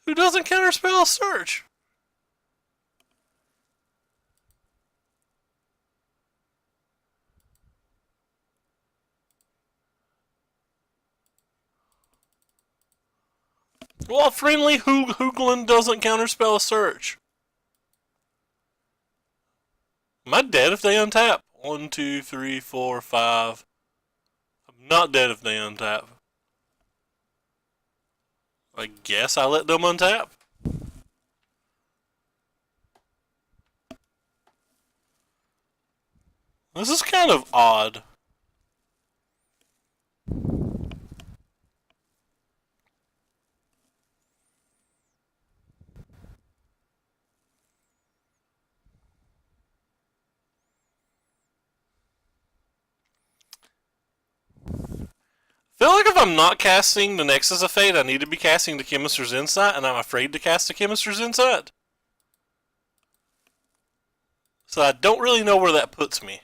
Who doesn't counterspell a search? Well, friendly Hoogland doesn't counterspell a search. Am I dead if they untap? 1, 2, 3, 4, 5. I'm not dead if they untap. I guess I let them untap. This is kind of odd. I feel like if I'm not casting the Nexus of Fate, I need to be casting the Chemist's Insight, and I'm afraid to cast the Chemist's Insight. So I don't really know where that puts me.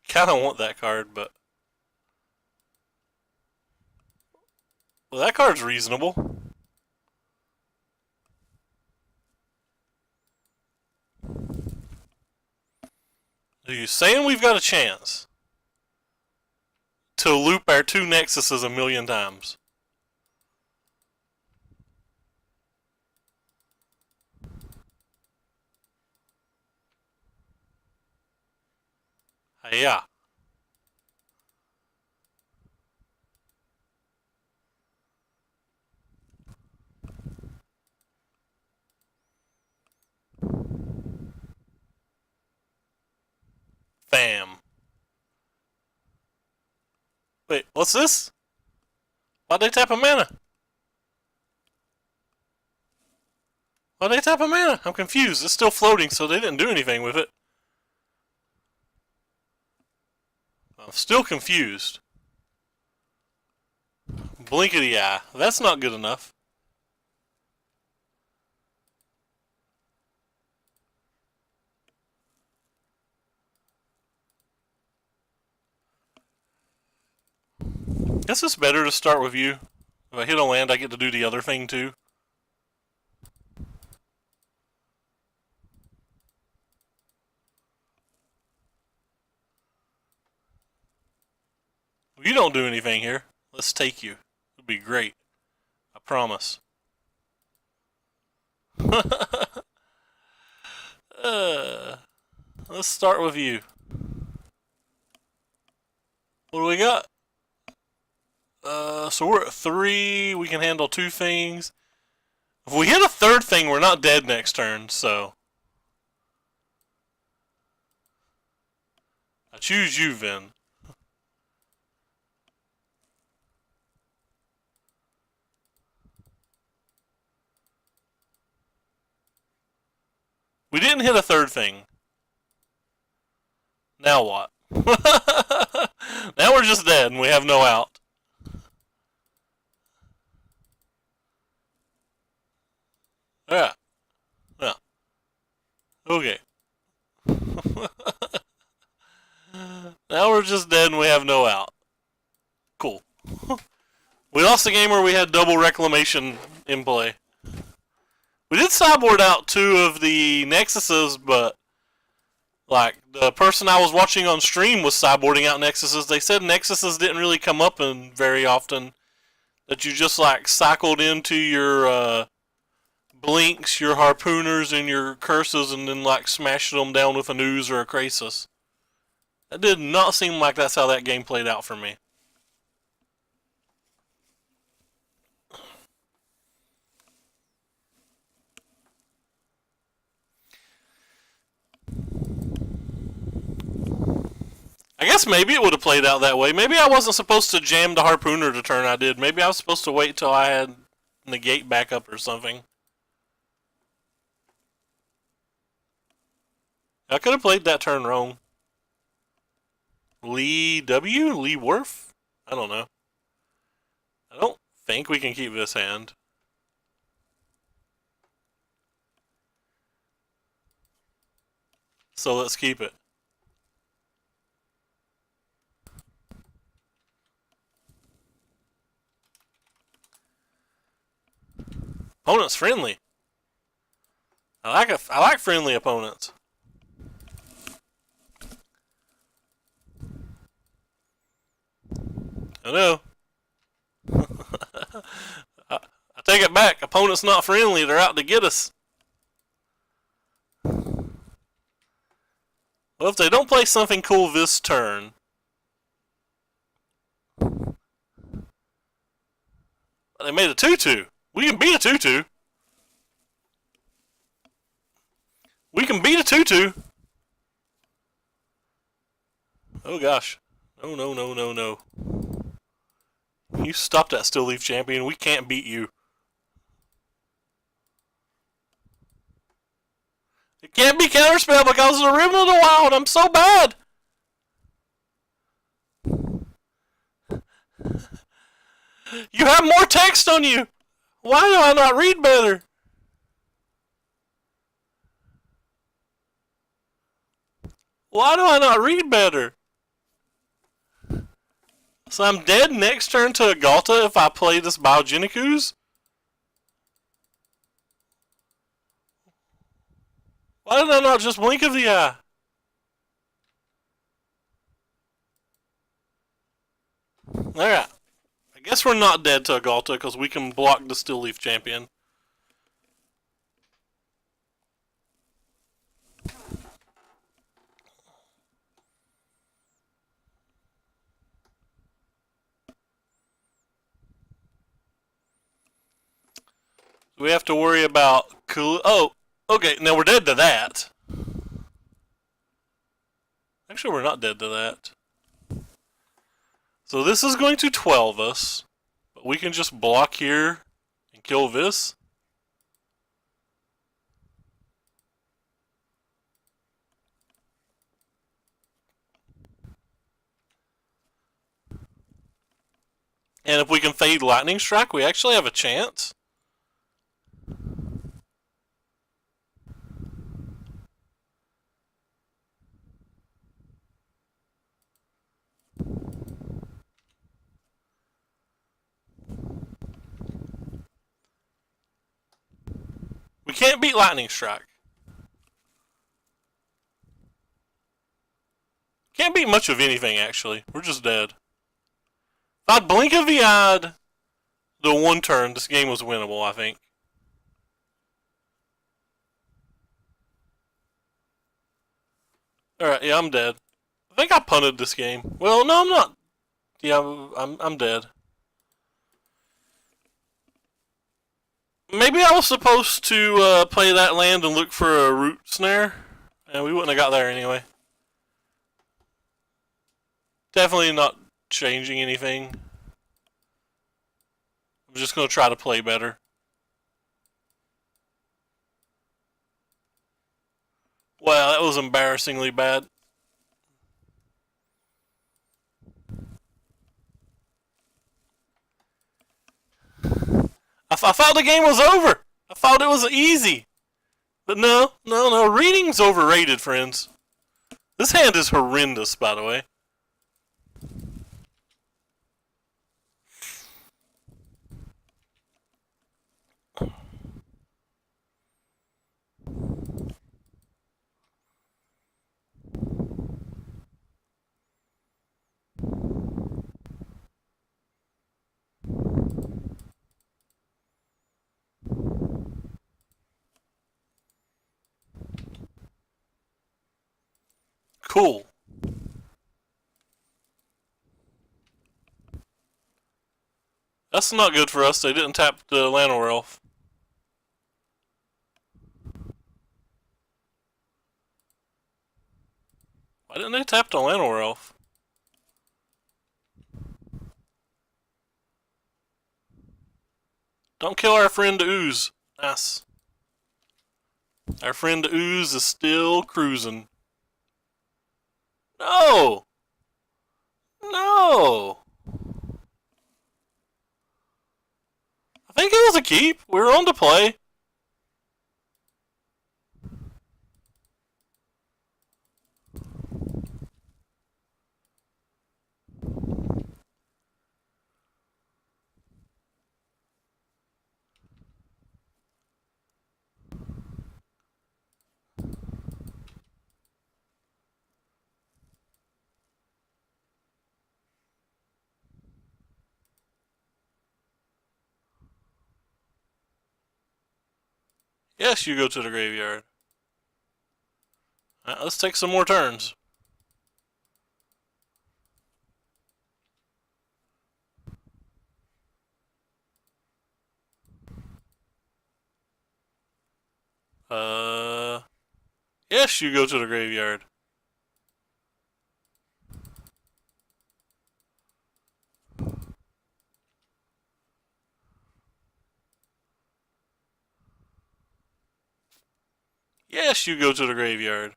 Kinda want that card, but... Well, that card's reasonable. Are you saying we've got a chance to loop our 2 Nexuses a million times? Yeah. Bam. Wait, what's this? Why'd they tap a mana? Why'd they tap a mana? I'm confused. It's still floating, so they didn't do anything with it. I'm still confused. Blinkety eye. That's not good enough. Guess it's better to start with you. If I hit a land, I get to do the other thing too. You don't do anything here. Let's take you. It'll be great. I promise. Let's start with you. What do we got? So we're at 3. We can handle 2 things. If we hit a 3rd thing, we're not dead next turn, so. I choose you, Vin. We didn't hit a 3rd thing. Now what? Now we're just dead and we have no out. Yeah. Yeah. Okay. Now we're just dead and we have no out. Cool. We lost the game where we had double reclamation in play. We did sideboard out 2 of the Nexuses, but like the person I was watching on stream was sideboarding out Nexuses. They said Nexuses didn't really come up in very often. That you just like cycled into your blinks, your harpooners, and your curses, and then like smashed them down with an ooze or a Krasis. That did not seem like that's how that game played out for me. I guess maybe it would have played out that way. Maybe I wasn't supposed to jam the harpooner the turn I did. Maybe I was supposed to wait till I had negate back up or something. I could have played that turn wrong. Lee W? Lee Worf? I don't know. I don't think we can keep this hand. So let's keep it. Opponent's friendly. I like friendly opponents. I know. I take it back. Opponent's not friendly. They're out to get us. Well, if they don't play something cool this turn, they made a 2-2. We can beat a 2-2. We can beat a 2-2. Oh gosh. No, no, no, no, no. You stop that Still Leaf Champion. We can't beat you. It can't be counterspell because of the Ribbon of the Wild. I'm so bad. You have more text on you. Why do I not read better? Why do I not read better? So I'm dead next turn to a Galta if I play this Biogenic Ooze? Why did I not just blink of the eye? Alright. I guess we're not dead to a Galta because we can block the Still Leaf Champion. We have to worry about cool. Oh, okay. Now we're dead to that. Actually, we're not dead to that. So this is going to 12 us. But we can just block here and kill this. And if we can fade Lightning Strike, we actually have a chance. We can't beat Lightning Strike. Can't beat much of anything, actually. We're just dead. If I'd blink of the eye the one turn, this game was winnable, I think. Alright, yeah, I'm dead. I think I punted this game. Well, no, I'm not. Yeah, I'm dead. Maybe I was supposed to play that land and look for a root snare, and we wouldn't have got there anyway. Definitely not changing anything. I'm just going to try to play better. Wow, that was embarrassingly bad. I thought the game was over. I thought it was easy. But no. Reading's overrated, friends. This hand is horrendous, by the way. Cool. That's not good for us. They didn't tap the Llanowar Elf. Why didn't they tap the Llanowar Elf? Don't kill our friend Ooze. Nice. Our friend Ooze is still cruising. No! No! I think it was a keep. We were on to play. Yes, you go to the graveyard. Alright, let's take some more turns. Yes, you go to the graveyard. Yes, you go to the graveyard.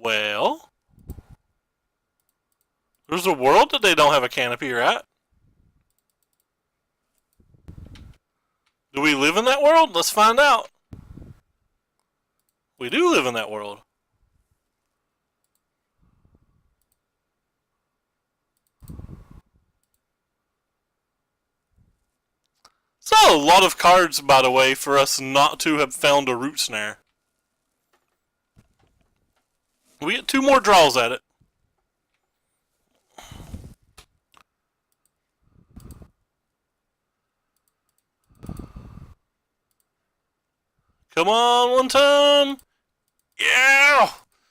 Well, there's a world that they don't have a canopy, right? Do we live in that world? Let's find out. We do live in that world. So, a lot of cards, by the way, for us not to have found a root snare. We get 2 more draws at it. Come on, one time. Yeah!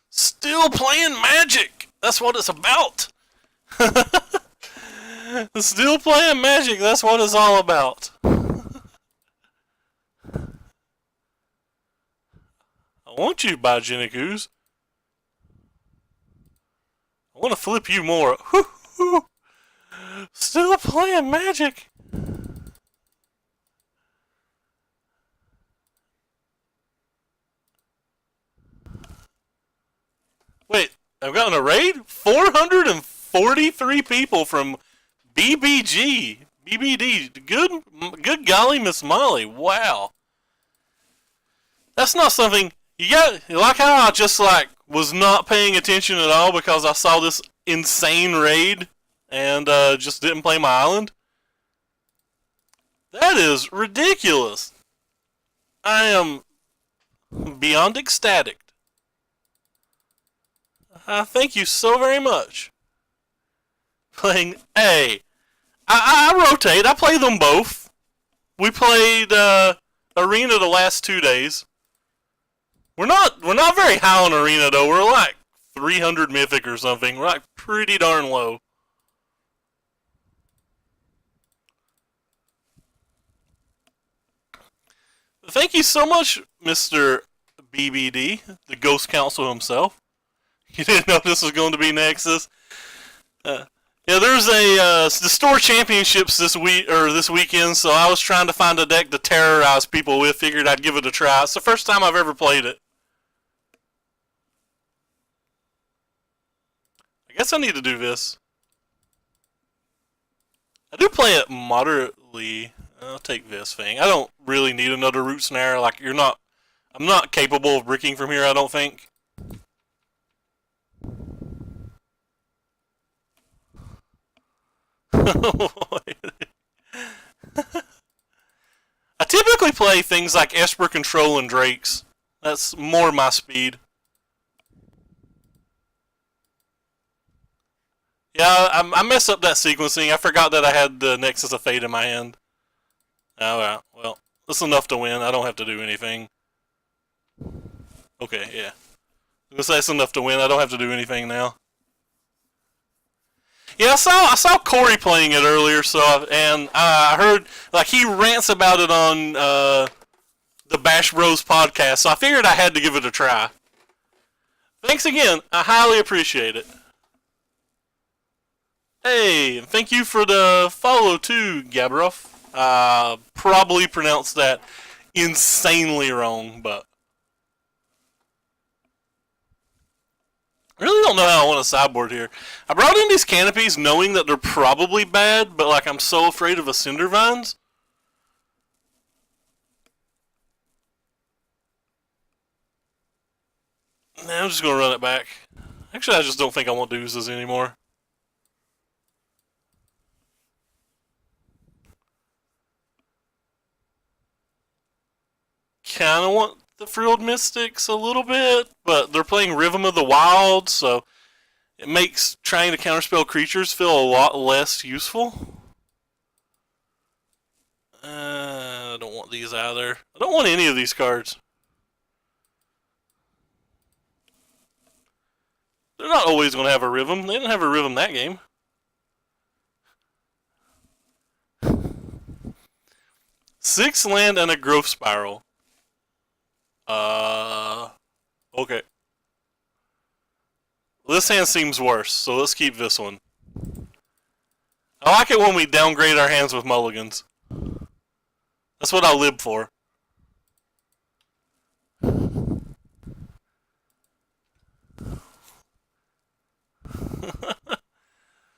Still playing Magic. That's what it's about. Still playing Magic. That's what it's all about. want you, biogenic ooze. I want to flip you more. Still playing Magic. Wait, I've gotten a raid? 443 people from BBG. BBD. Good golly, Miss Molly. Wow. That's not something you got. Like how I just was not paying attention at all because I saw this insane raid and just didn't play my island. That is ridiculous. I am beyond ecstatic. Thank you so very much. Playing A. I rotate. I play them both. We played Arena the last 2 days. We're not very high on Arena though. We're like 300 mythic or something. We're like pretty darn low. Thank you so much, Mr. BBD, the Ghost Council himself. You didn't know this was going to be Nexus. Yeah, there's the store championships this weekend, so I was trying to find a deck to terrorize people with. Figured I'd give it a try. It's the first time I've ever played it. I guess I need to do this. I do play it moderately. I'll take this thing. I don't really need another root snare. I'm not capable of bricking from here, I don't think. I typically play things like Esper Control and Drakes. That's more my speed. Yeah, I messed up that sequencing. I forgot that I had the Nexus of Fate in my hand. Oh, well, that's enough to win. I don't have to do anything. Okay, yeah. I'm gonna say that's enough to win. I don't have to do anything now. Yeah, I saw Corey playing it earlier, and I heard he rants about it on the Bash Bros podcast, so I figured I had to give it a try. Thanks again. I highly appreciate it. Hey, and thank you for the follow too, Gabroff. Probably pronounced that insanely wrong, but I really don't know how I want to sideboard here. I brought in these canopies knowing that they're probably bad, but I'm so afraid of the Cinder Vines. Nah, I'm just going to run it back. Actually, I just don't think I want Doozes anymore. Kind of want the Frilled Mystics a little bit, but they're playing Rhythm of the Wild, so it makes trying to counterspell creatures feel a lot less useful. I don't want these either. I don't want any of these cards. They're not always going to have a Rhythm. They didn't have a Rhythm that game. Six land and a Growth Spiral. Okay. This hand seems worse, so let's keep this one. I like it when we downgrade our hands with mulligans. That's what I'll live for.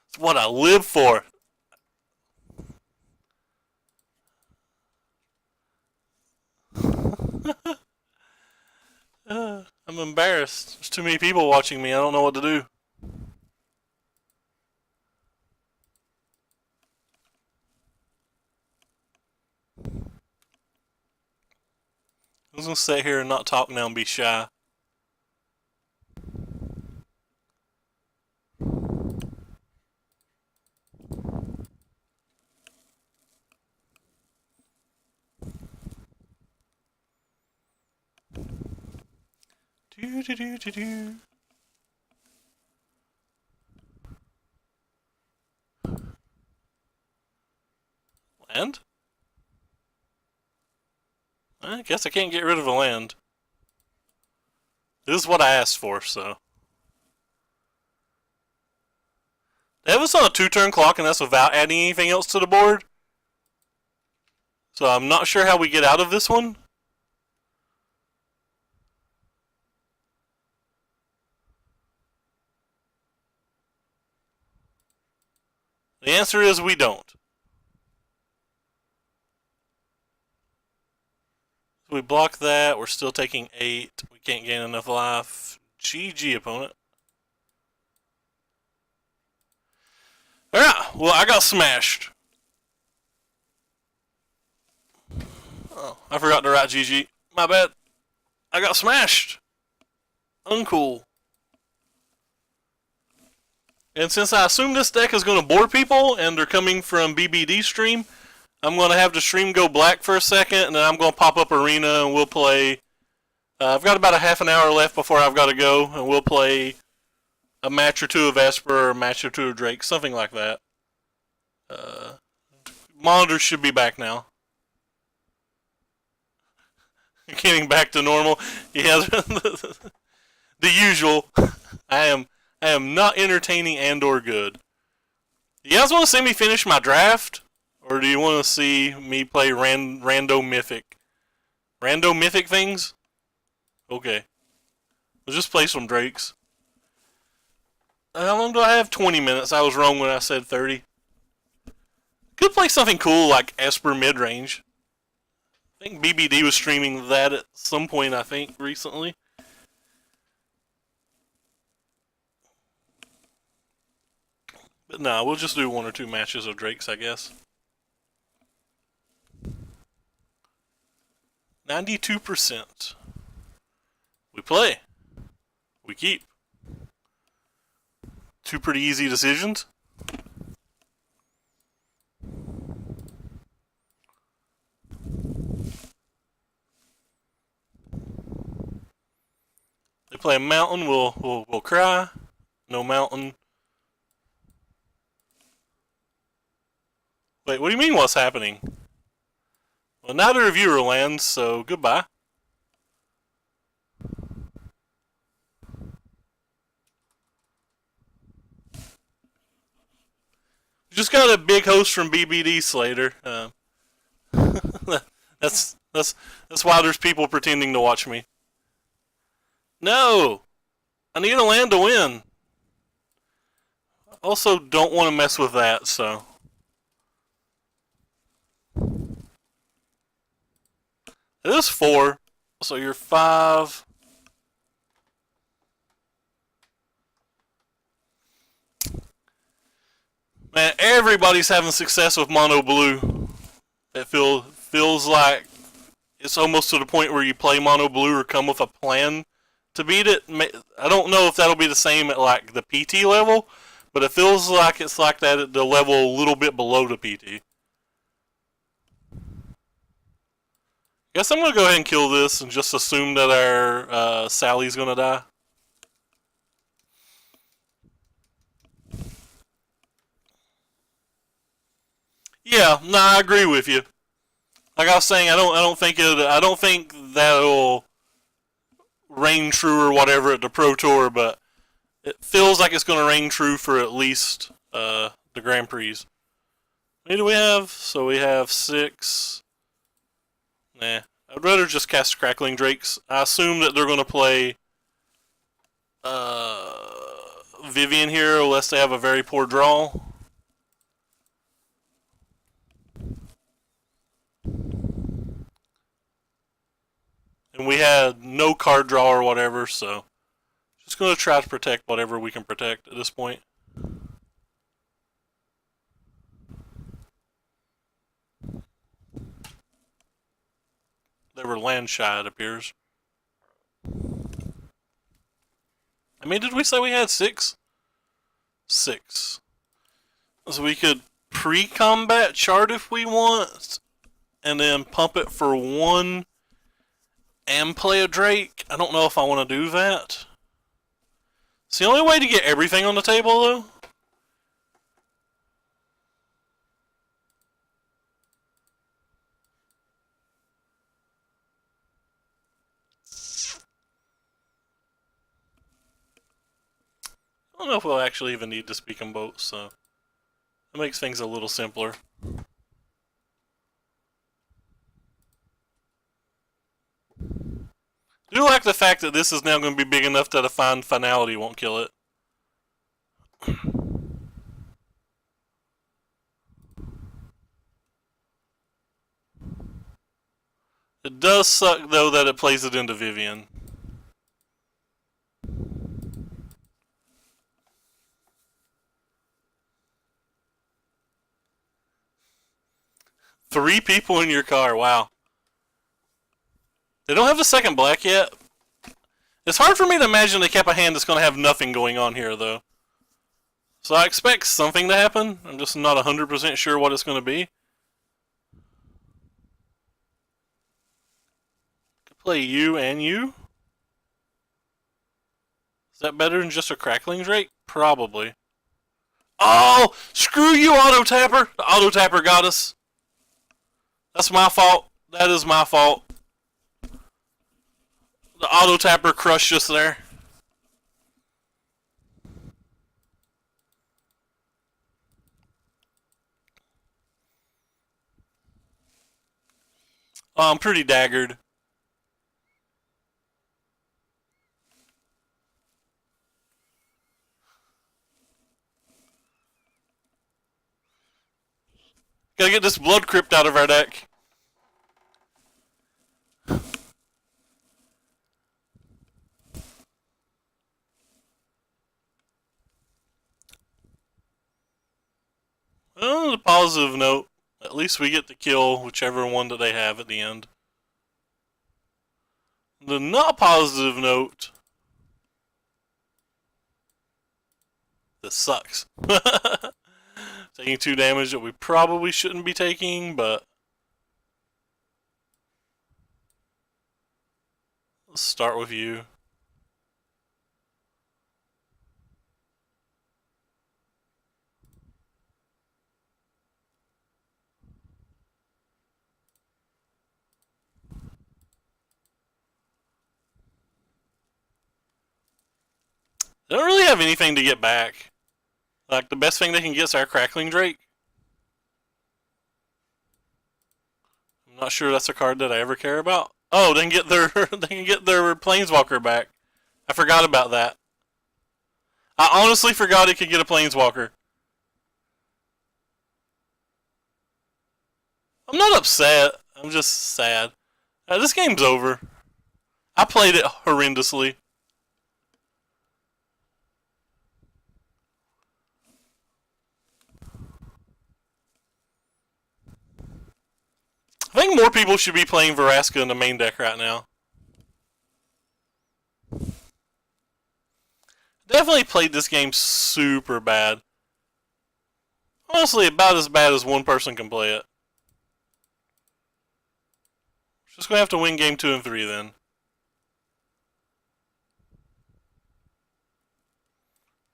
It's what I live for. I'm embarrassed. There's too many people watching me. I don't know what to do. I'm just gonna sit here and not talk now and be shy. Do do do do do. Land? I guess I can't get rid of a land. This is what I asked for, so. They have us on a 2-turn clock, and that's without adding anything else to the board. So I'm not sure how we get out of this one. The answer is we don't. So we block that. We're still taking 8. We can't gain enough life. GG, opponent. Alright, well, I got smashed. Oh, I forgot to write GG. My bad. I got smashed. Uncool. And since I assume this deck is going to bore people and they're coming from BBD stream, I'm going to have the stream go black for a second, and then I'm going to pop up Arena and we'll play. I've got about a half an hour left before I've got to go, and we'll play a match or two of Esper or a match or two of Drake, something like that. Monitors should be back now. Getting back to normal. Yeah, the usual. I am not entertaining and or good. You guys want to see me finish my draft? Or do you want to see me play rando mythic? Rando mythic things? Okay. We'll just play some Drakes. How long do I have? 20 minutes. I was wrong when I said 30. Could play something cool like Esper midrange. I think BBD was streaming that at some point, I think, recently. But nah, we'll just do 1 or 2 matches of Drakes, I guess. 92%. We play. We keep. 2 pretty easy decisions. They play a mountain, we'll cry. No mountain. Wait, what do you mean what's happening? Well, neither of you are lands, so goodbye. Just got a big host from BBD, Slater. That's why there's people pretending to watch me. No! I need a land to win. Also, don't want to mess with that, so. It is 4, so you're 5. Man, everybody's having success with mono blue. It feels like it's almost to the point where you play mono blue or come with a plan to beat it. I don't know if that'll be the same at like the PT level, but it feels like it's like that at the level a little bit below the PT. Guess I'm gonna go ahead and kill this and just assume that our Sally's gonna die. Yeah, nah, I agree with you. Like I was saying, I don't think that'll reign true or whatever at the Pro Tour, but it feels like it's going to reign true for at least the Grand Prix. How many do we have? So we have 6. Nah, I'd rather just cast Crackling Drakes. I assume that they're going to play Vivian here unless they have a very poor draw. And we had no card draw or whatever, so just going to try to protect whatever we can protect at this point. They were land shy, it appears. I mean, did we say we had 6? 6. So we could pre-combat chart if we want, and then pump it for 1 and play a Drake. I don't know if I want to do that. It's the only way to get everything on the table, though. I don't know if we'll actually even need to speak them both, so that makes things a little simpler. I do like the fact that this is now going to be big enough that a fine finality won't kill it. It does suck, though, that it plays it into Vivian. Three people in your car, wow. They don't have the second black yet. It's hard for me to imagine they kept a hand that's going to have nothing going on here, though. So I expect something to happen. I'm just not 100% sure what it's going to be. Could play you and you. Is that better than just a crackling Drake? Probably. Oh! Screw you, Auto Tapper! The Auto Tapper got us. That's my fault. That is my fault. The Auto Tapper crushed us there. Oh, I'm pretty daggered. Gotta get this Blood Crypt out of our deck. Well, on a positive note, at least we get to kill whichever one that they have at the end. The not positive note, this sucks. Taking 2 damage that we probably shouldn't be taking, but let's start with you. They don't really have anything to get back. Like, the best thing they can get is our Crackling Drake. I'm not sure that's a card that I ever care about. Oh, they can get their they can get their Planeswalker back. I forgot about that. I honestly forgot it could get a Planeswalker. I'm not upset. I'm just sad. This game's over. I played it horrendously. I think more people should be playing Vraska in the main deck right now. Definitely played this game super bad. Honestly, about as bad as one person can play it. Just gonna have to win game 2 and 3 then.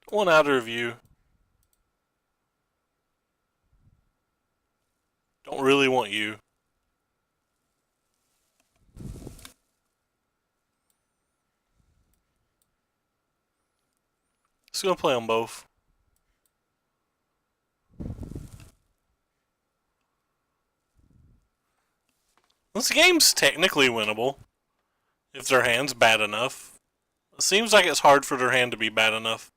Don't want either of you. Don't really want you. Just gonna play them both. This game's technically winnable. If their hand's bad enough. It seems like it's hard for their hand to be bad enough.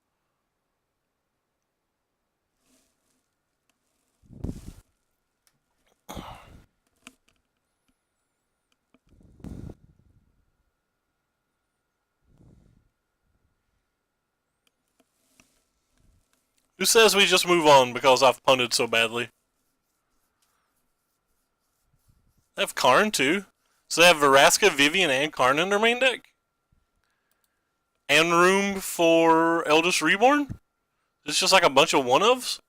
Who says we just move on because I've punted so badly? They have Karn too. So they have Vraska, Vivian, and Karn in their main deck? And room for Eldest Reborn? It's just like a bunch of one-ofs?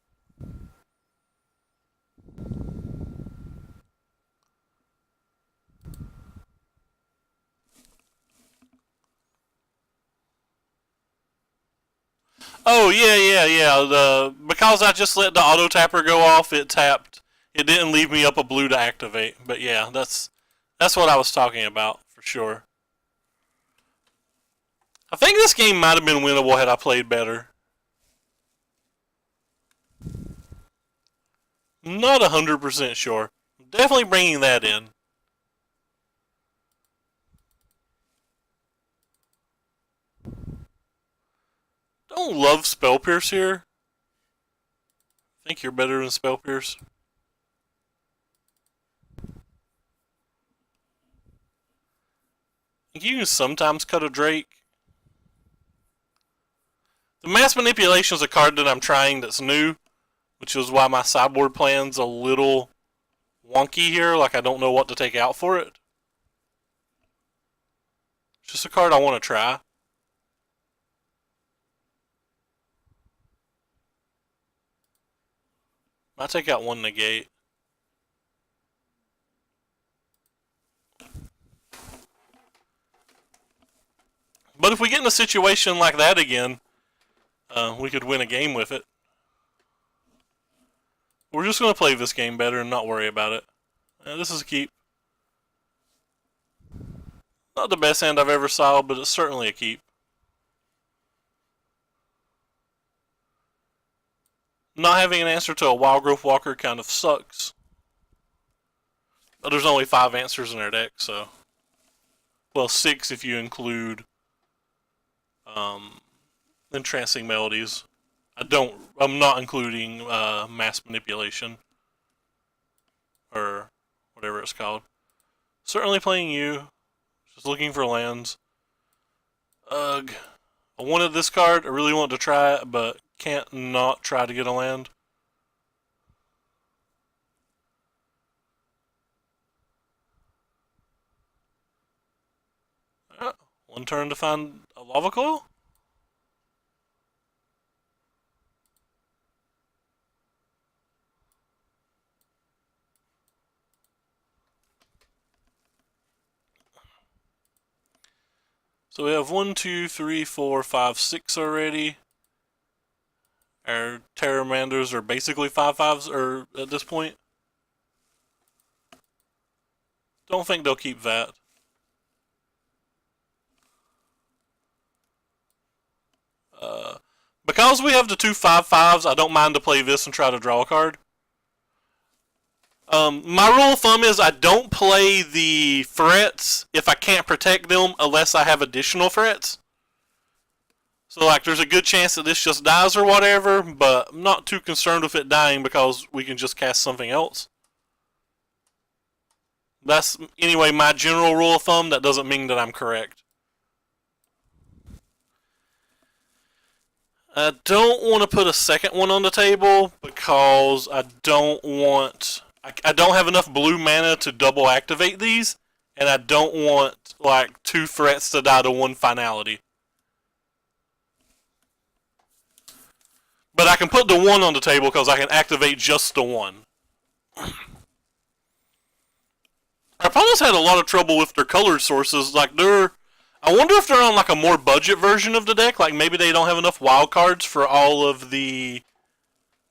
Oh, yeah. Because I just let the auto tapper go off, it tapped. It didn't leave me up a blue to activate. But yeah, that's what I was talking about, for sure. I think this game might have been winnable had I played better. Not 100% sure. Definitely bringing that in. Don't love Spell Pierce here. Think you're better than Spell Pierce. You can sometimes cut a Drake. The Mass Manipulation is a card that I'm trying that's new, which is why my sideboard plan's a little wonky here, like I don't know what to take out for it. It's just a card I want to try. Might take out one negate. But if we get in a situation like that again, we could win a game with it. We're just going to play this game better and not worry about it. This is a keep. Not the best hand I've ever saw, but it's certainly a keep. Not having an answer to a Wild Growth Walker kind of sucks. But there's only 5 answers in their deck, so... Well, 6 if you include... Entrancing Melodies. I'm not including Mass Manipulation. Or whatever it's called. Certainly playing you. Just looking for lands. Ugh. I wanted this card. I really wanted to try it, but can't not try to get a land. One turn to find a Lava Coil? So we have 1, 2, 3, 4, 5, 6 already. Our Terramanders are basically 5/5s or at this point. Don't think they'll keep that. Because we have the 2 5/5s, I don't mind to play this and try to draw a card. My rule of thumb is I don't play the threats if I can't protect them unless I have additional threats. So like there's a good chance that this just dies or whatever, but I'm not too concerned with it dying because we can just cast something else. That's, anyway, my general rule of thumb. That doesn't mean that I'm correct. I don't want to put a second one on the table because I don't want... I don't have enough blue mana to double activate these, and I don't want like 2 threats to die to 1 finality. But I can put the 1 on the table because I can activate just the 1. Our opponents had a lot of trouble with their colored sources. Like I wonder if they're on like a more budget version of the deck. Like maybe they don't have enough wild cards for all of the,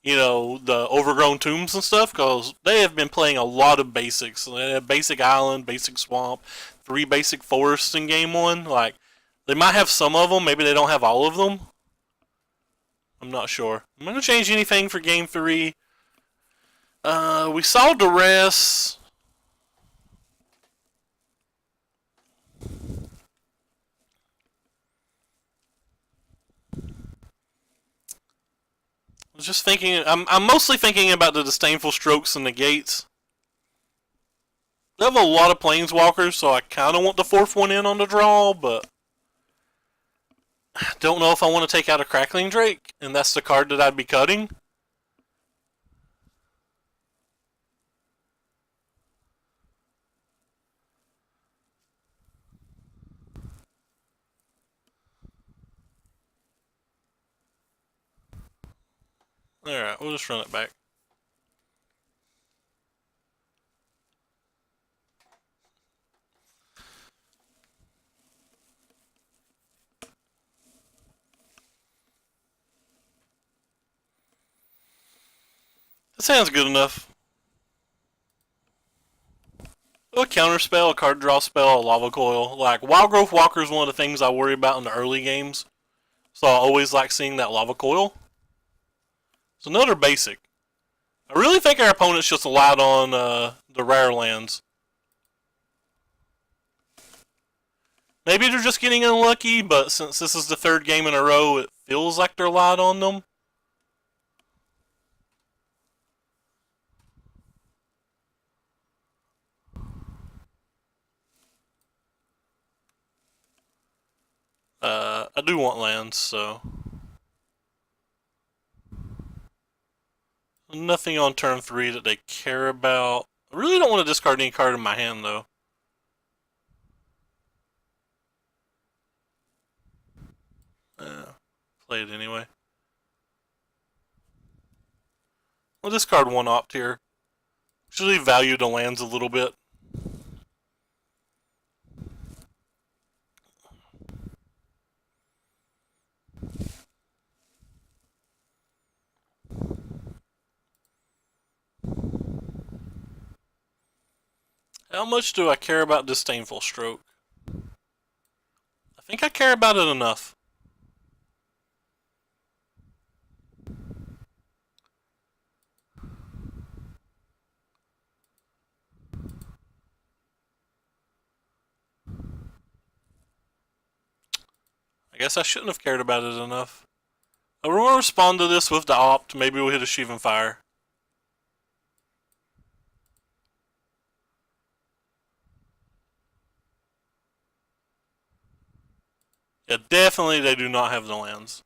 you know, the overgrown tombs and stuff. Because they have been playing a lot of basics. They have basic island, basic swamp, 3 basic forests in game 1. Like they might have some of them. Maybe they don't have all of them. I'm not sure. I'm going to change anything for game 3. We saw Duress. I was just thinking, I'm mostly thinking about the Disdainful Strokes and Negates. They have a lot of Planeswalkers, so I kind of want the 4th one in on the draw, but I don't know if I want to take out a Crackling Drake, and that's the card that I'd be cutting. Alright, we'll just run it back. That sounds good enough. A counter spell, a card draw spell, a lava coil. Like, Wild Growth Walker is one of the things I worry about in the early games. So I always like seeing that lava coil. It's another basic. I really think our opponents just relied on the rare lands. Maybe they're just getting unlucky, but since this is the third game in a row, it feels like they're relied on them. I do want lands, so nothing on turn 3 that they care about. I really don't want to discard any card in my hand, though. Play it anyway. We'll discard one opt here. Usually value the lands a little bit. How much do I care about Disdainful Stroke? I think I care about it enough. I guess I shouldn't have cared about it enough. We're going to respond to this with the opt. Maybe we'll hit a Sheevan Fire. Yeah, definitely they do not have the lands.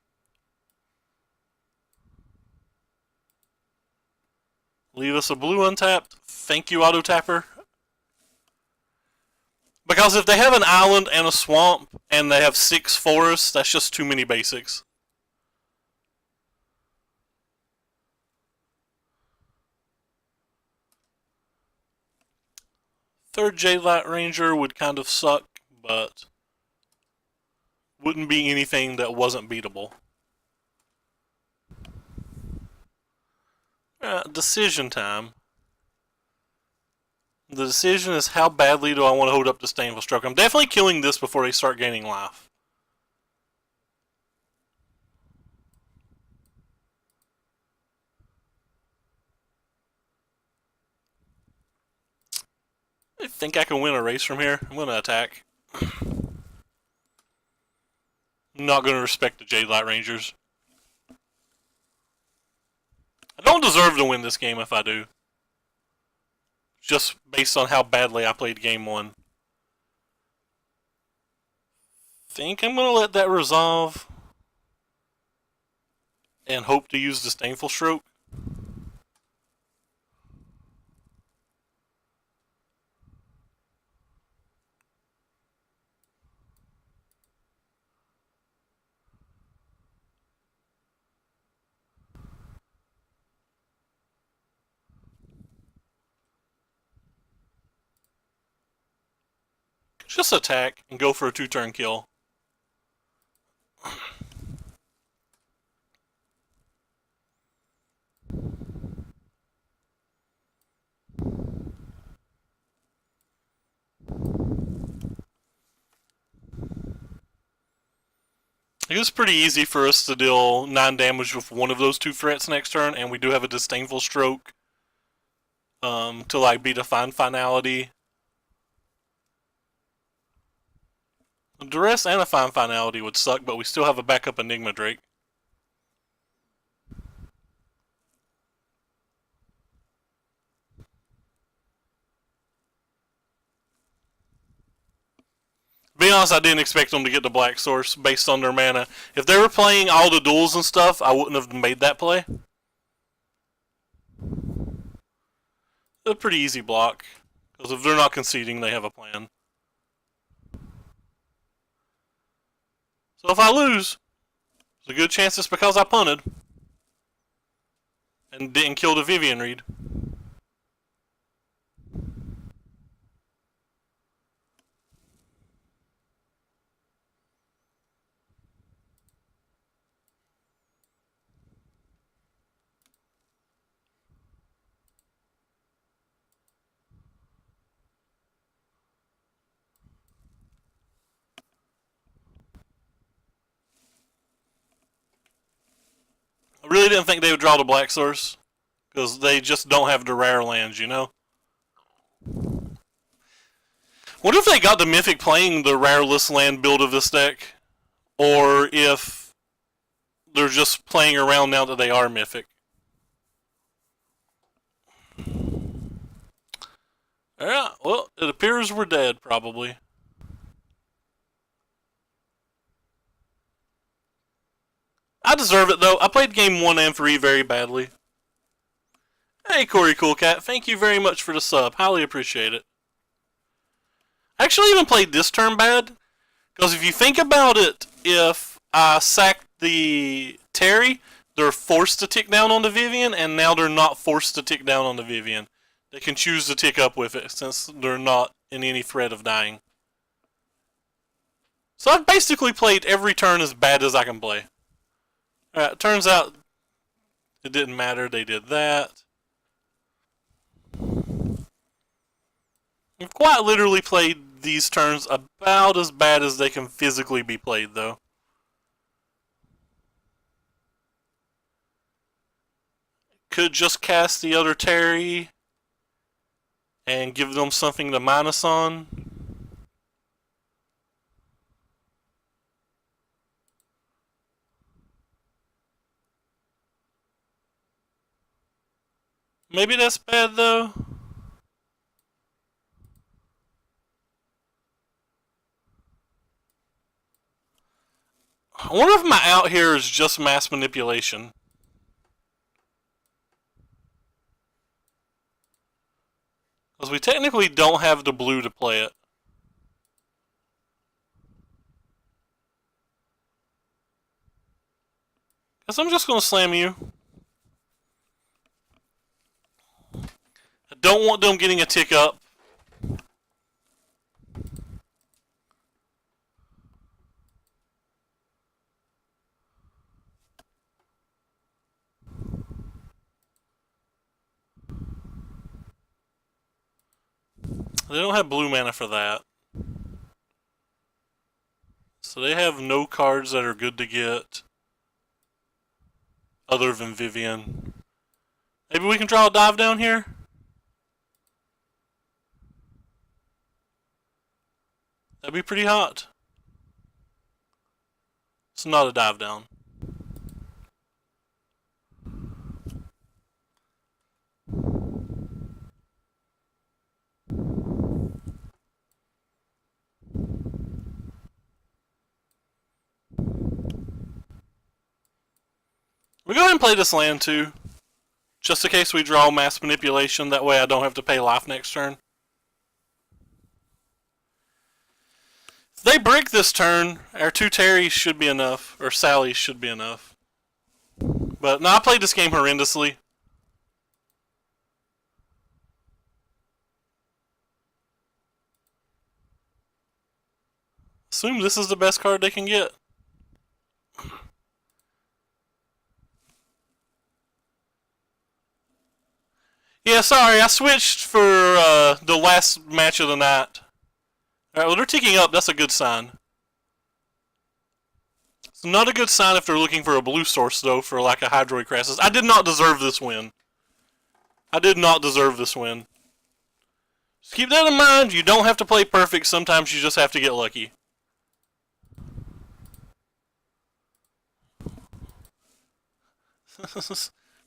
Leave us a blue untapped. Thank you, Auto Tapper. Because if they have an island and a swamp and they have 6 forests, that's just too many basics. Third Jadelight Ranger would kind of suck, but wouldn't be anything that wasn't beatable. Decision time. The decision is how badly do I want to hold up Disdainful Stroke. I'm definitely killing this before they start gaining life. I think I can win a race from here. I'm going to attack. I'm not going to respect the Jadelight Rangers. I don't deserve to win this game if I do. Just based on how badly I played game 1. Think I'm going to let that resolve. And hope to use Disdainful Stroke. Just attack and go for a 2-turn kill. It was pretty easy for us to deal 9 damage with one of those 2 threats next turn, and we do have a Disdainful Stroke to like beat a finality. A Duress and a finality would suck, but we still have a backup Enigma Drake. To be honest, I didn't expect them to get the Black Source based on their mana. If they were playing all the duels and stuff, I wouldn't have made that play. A pretty easy block, because if they're not conceding, they have a plan. So if I lose, there's a good chance it's because I punted and didn't kill the Vivian Reed. I really didn't think they would draw the Black Source, because they just don't have the rare lands, you know? What if they got the Mythic playing the rareless land build of this deck? Or if they're just playing around now that they are Mythic? Yeah, well, it appears we're dead, probably. I deserve it, though. I played game 1 and 3 very badly. Hey, Corey Coolcat, thank you very much for the sub. Highly appreciate it. I actually even played this turn bad, because if you think about it, if I sacked the Terry, they're forced to tick down on the Vivian, and now they're not forced to tick down on the Vivian. They can choose to tick up with it, since they're not in any threat of dying. So I've basically played every turn as bad as I can play. Alright, turns out it didn't matter, they did that. I've quite literally played these turns about as bad as they can physically be played, though. Could just cast the other Terry and give them something to minus on. Maybe that's bad, though. I wonder if my out here is just mass manipulation. Because we technically don't have the blue to play it. Guess I'm just going to slam you. I don't want them getting a tick up. They don't have blue mana for that. So they have no cards that are good to get other than Vivian. Maybe we can draw a dive down here? That'd be pretty hot. It's not a dive down. We go ahead and play this land too. Just in case we draw mass manipulation, that way I don't have to pay life next turn. If they break this turn, our 2 Terrys should be enough, or Sally's should be enough. But no, I played this game horrendously. Assume this is the best card they can get. Yeah, sorry, I switched for the last match of the night. Alright, well, they're ticking up. That's a good sign. It's not a good sign if they're looking for a blue source, though, for like a Hydroid Crassus. I did not deserve this win. I did not deserve this win. Just keep that in mind. You don't have to play perfect. Sometimes you just have to get lucky.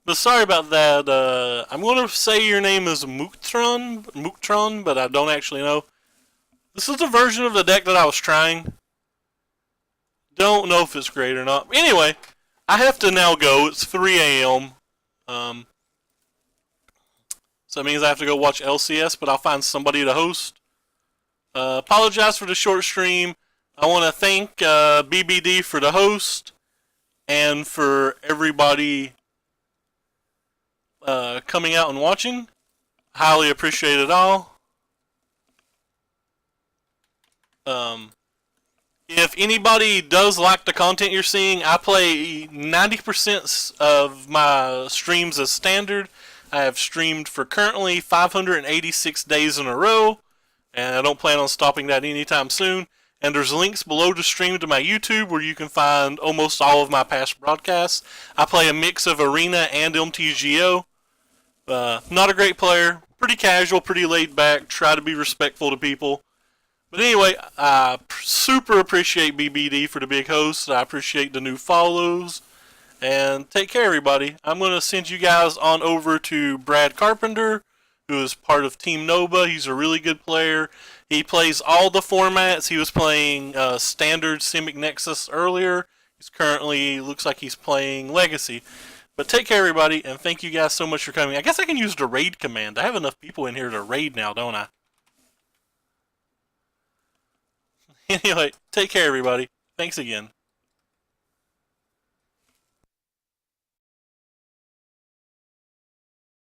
But sorry about that. I'm going to say your name is Mooktron, but I don't actually know. This is the version of the deck that I was trying. Don't know if it's great or not. Anyway, I have to now go. It's 3 a.m. So that means I have to go watch LCS, but I'll find somebody to host. Apologize for the short stream. I want to thank BBD for the host and for everybody coming out and watching. Highly appreciate it all. If anybody does like the content you're seeing, I play 90% of my streams as standard. I have streamed for currently 586 days in a row, and I don't plan on stopping that anytime soon. And there's links below the stream to my YouTube where you can find almost all of my past broadcasts. I play a mix of Arena and MTGO. Not a great player. Pretty casual, pretty laid back. Try to be respectful to people. But anyway, I super appreciate BBD for the big host. I appreciate the new follows. And take care, everybody. I'm going to send you guys on over to Brad Carpenter, who is part of Team Nova. He's a really good player. He plays all the formats. He was playing Standard Simic Nexus earlier. He's currently, looks like he's playing Legacy. But take care, everybody, and thank you guys so much for coming. I guess I can use the raid command. I have enough people in here to raid now, don't I? Anyway, take care, everybody. Thanks again.